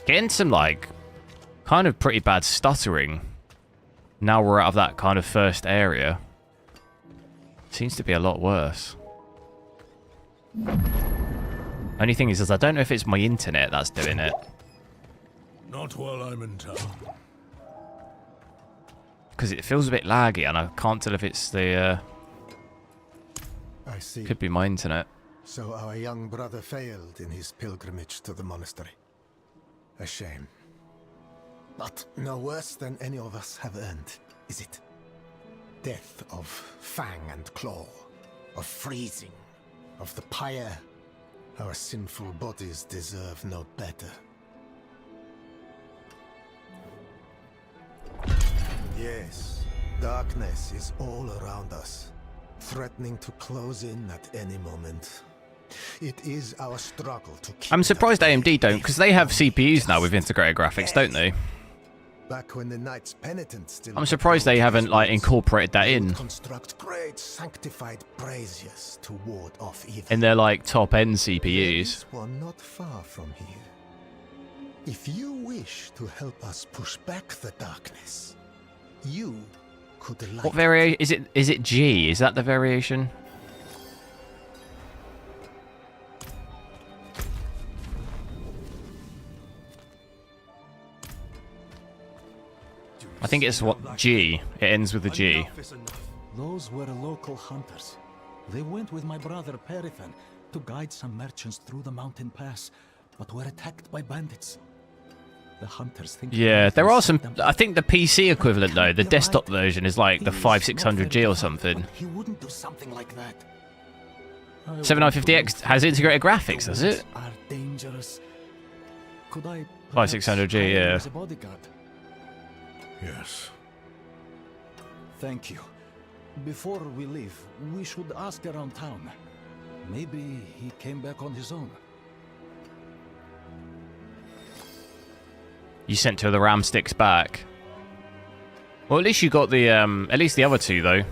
Getting some like kind of pretty bad stuttering. Now we're out of that kind of first area. Seems to be a lot worse. Only thing is I don't know if it's my internet that's doing it. Not while I'm in town. Because it feels a bit laggy and I can't tell if it's the... I see. Could be my internet. So our young brother failed in his pilgrimage to the monastery. A shame. But no worse than any of us have earned, is it? Death of fang and claw, of freezing, of the pyre. Our sinful bodies deserve no better. Yes, darkness is all around us, threatening to close in at any moment. It is our struggle to keep... I'm surprised AMD don't, because they have CPUs now with integrated graphics, don't they? Back when the Knights Penitent still... I'm surprised they haven't like incorporated that in. Construct great sanctified braziers to ward off evil. In their like top-end CPUs. One not far from here. If you wish to help us push back the darkness, you could light... What variation is it G? Is that the variation? I think it's what G. It ends with a G. Those were local hunters. They went with my brother Perithan to guide some merchants through the mountain pass, but were attacked by bandits. The hunters think... Yeah, there are some... I think the PC equivalent though, the desktop version is like the 5600G or something. He wouldn't do something like that. 7950X has integrated graphics, does it? Are dangerous. Could I 5600G, yeah. as a bodyguard? Yes. Thank you. Before we leave, we should ask around town. Maybe he came back on his own. You sent two of the RAM sticks back. Well, at least you got the, at least the other two, though.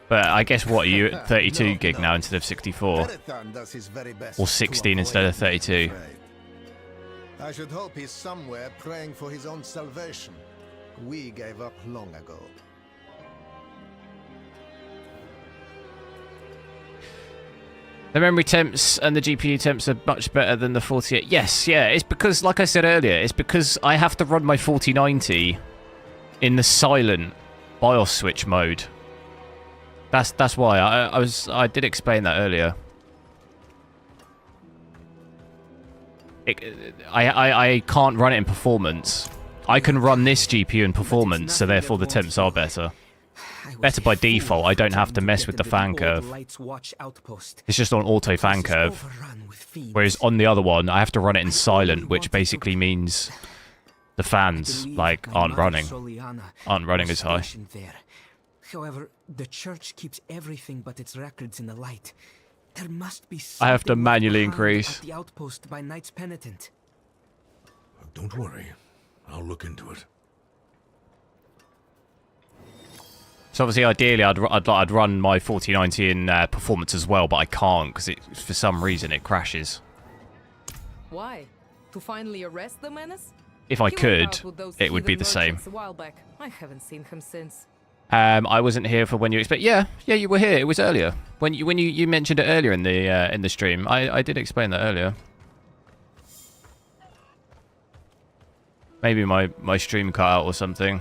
But I guess, what, are you at 32 gig now instead of 64? Or 16 instead of 32? I should hope he's somewhere praying for his own salvation. We gave up long ago. The memory temps and the GPU temps are much better than the 48. Yes, yeah, it's because, like I said earlier, it's because I have to run my 4090 in the silent BIOS switch mode. That's why I did explain that earlier. I can't run it in performance. I can run this GPU in performance, so therefore the temps are better. Better by default, I don't have to mess with the fan curve. It's just on auto fan curve. Whereas on the other one, I have to run it in silent, which basically means the fans, like, aren't running as high. However, the church keeps everything but its records in the light. There must be I have to something manually found increase. at the outpost by Knights Penitent. Don't worry. I'll look into it. So obviously, ideally, I'd run my 4090 in performance as well, but I can't because for some reason it crashes. Why? To finally arrest the menace? If I He went could, out with those it would be heathen the same. merchants a while back. I haven't seen him since. I wasn't here for when you expect. Yeah, you were here. It was earlier when you mentioned it earlier in the stream. I did explain that earlier. Maybe my stream cut out or something.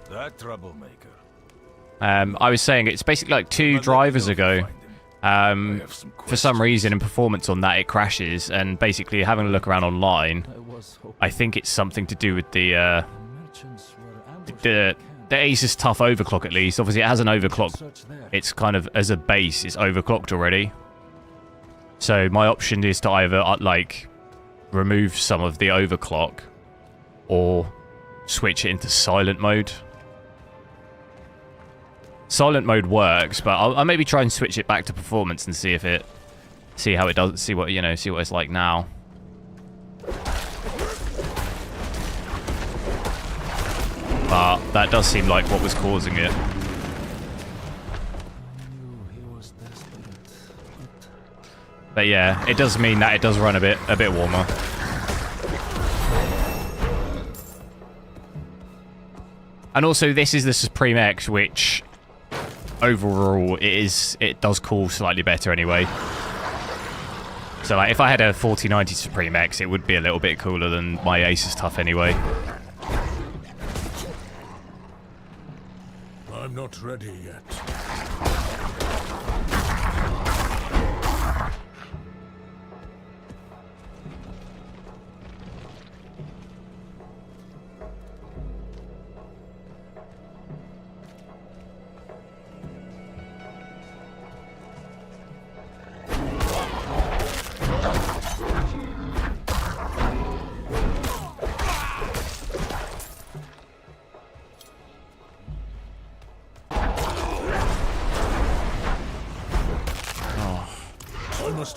That troublemaker. I was saying it's basically like 2 drivers ago. For some reason in performance on that it crashes, and basically having a look around online, I think it's something to do with the Asus TUF overclock at least. Obviously it has an overclock. It's kind of, as a base, it's overclocked already. So my option is to either like remove some of the overclock or switch it into silent mode. silent mode works, but I'll maybe try and switch it back to performance and see how it does, see what it's like now. But that does seem like what was causing it. But yeah, it does mean that it does run a bit warmer. And also, this is the Supreme X, which overall it does cool slightly better anyway. So like, if I had a 4090 Supreme X, it would be a little bit cooler than my Asus TUF anyway. I'm not ready yet.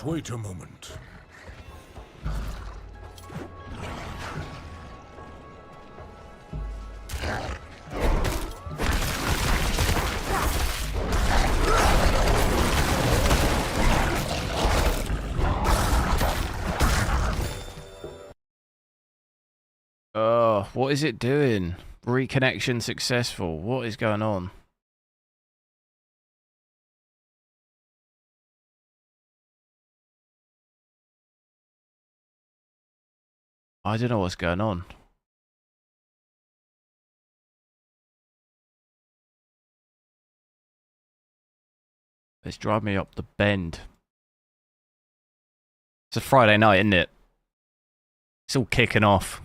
Wait a moment. Oh, what is it doing? Reconnection successful. What is going on? I don't know what's going on. It's driving me up the bend. It's a Friday night, isn't it? It's all kicking off.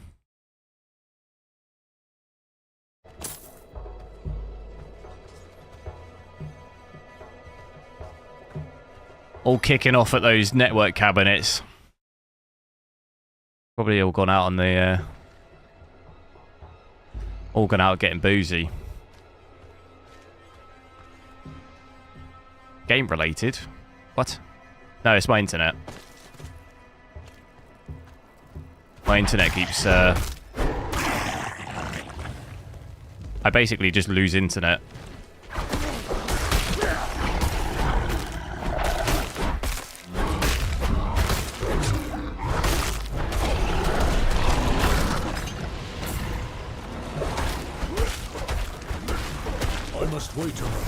All kicking off at those network cabinets. Probably all gone out on the all gone out getting boozy. Game related? What? No, it's my internet. My internet keeps I basically just lose internet. Wait a moment.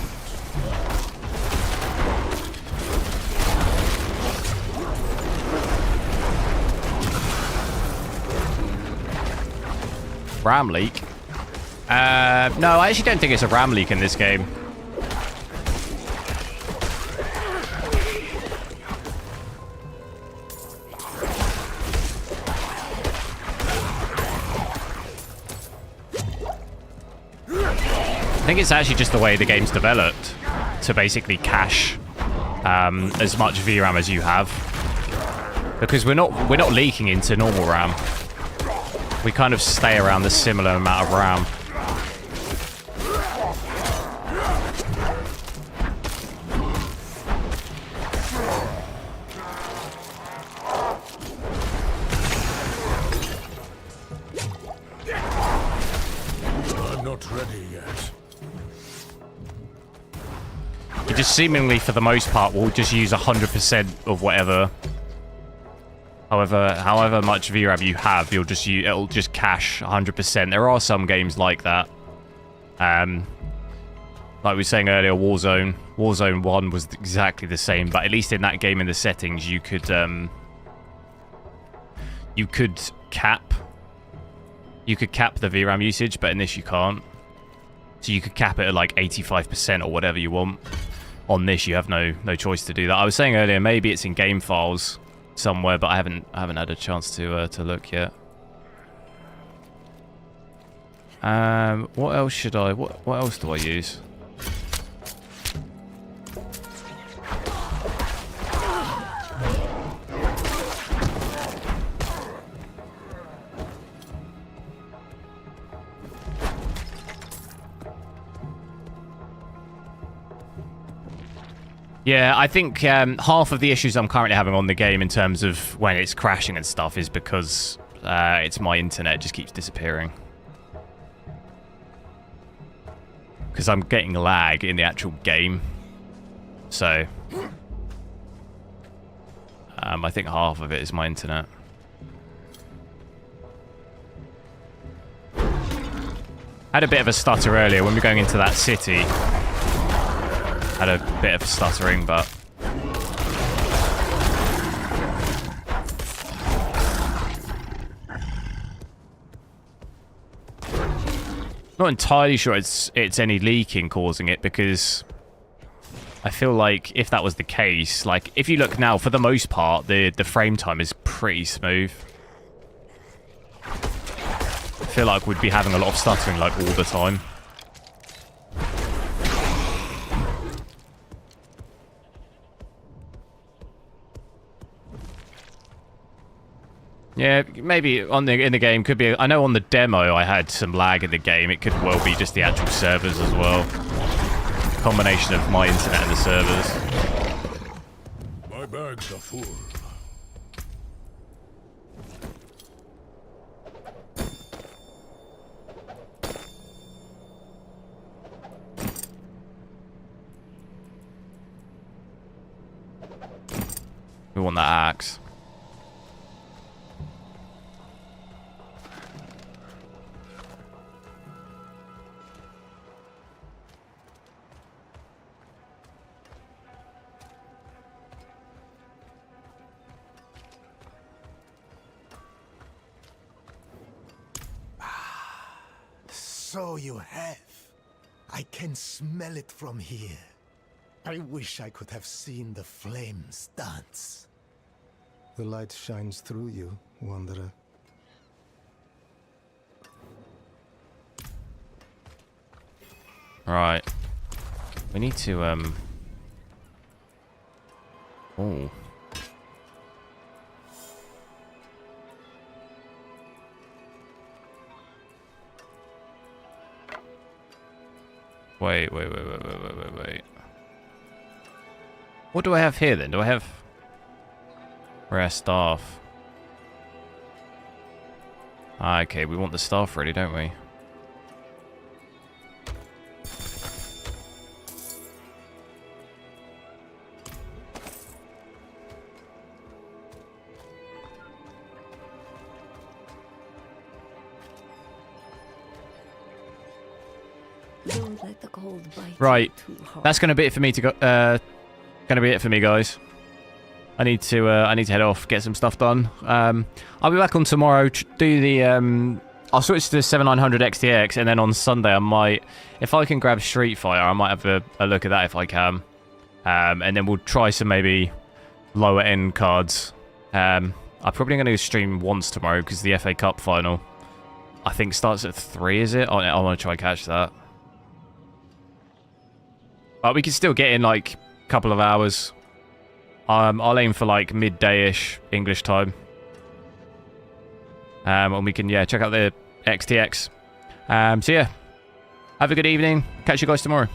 RAM leak? No, I actually don't think it's a RAM leak in this game. I think it's actually just the way the game's developed to basically cache as much VRAM as you have, because we're not leaking into normal RAM. We kind of stay around the similar amount of RAM. I'm not ready yet. You just seemingly, for the most part, will just use 100% of whatever. However much VRAM you have, it'll just cache 100%. There are some games like that. Like we were saying earlier, Warzone. Warzone 1 was exactly the same, but at least in that game, in the settings, you could cap the VRAM usage, but in this you can't. So you could cap it at like 85% or whatever you want. On this, you have no choice to do that. I was saying earlier, maybe it's in game files somewhere, but I haven't had a chance to look yet. What else should I? What else do I use? Yeah, I think half of the issues I'm currently having on the game in terms of when it's crashing and stuff is because it's my internet just keeps disappearing. Because I'm getting lag in the actual game. So I think half of it is my internet. Had a bit of a stutter earlier when we were going into that city. Had a bit of stuttering, but not entirely sure it's any leaking causing it, because I feel like if that was the case, like if you look now, for the most part, the frame time is pretty smooth. I feel like we'd be having a lot of stuttering like all the time. Yeah, maybe in the game could be. I know on the demo I had some lag in the game. It could well be just the actual servers as well. Combination of my internet and the servers. My bags are full. We want that axe. So you have. I can smell it from here. I wish I could have seen the flames dance. The light shines through you, Wanderer. Right. We need to, Oh. Wait. What do I have here then? Do I have rare staff? Ah, okay, we want the staff ready, don't we? Don't let the cold bite Right, you too hard. that's gonna be it for me to go. Gonna be it for me, guys. I need to head off, get some stuff done. I'll be back on tomorrow. Do the I'll switch to the 7900 XTX, and then on Sunday I might, if I can grab Street Fighter, I might have a look at that if I can. And then we'll try some maybe lower end cards. I'm probably going to stream once tomorrow because the FA Cup final, I think, starts at 3, is it? I want to try and catch that. But we can still get in like a couple of hours. I'll aim for like midday-ish English time. And we can, yeah, check out the XTX. So yeah, have a good evening. Catch you guys tomorrow.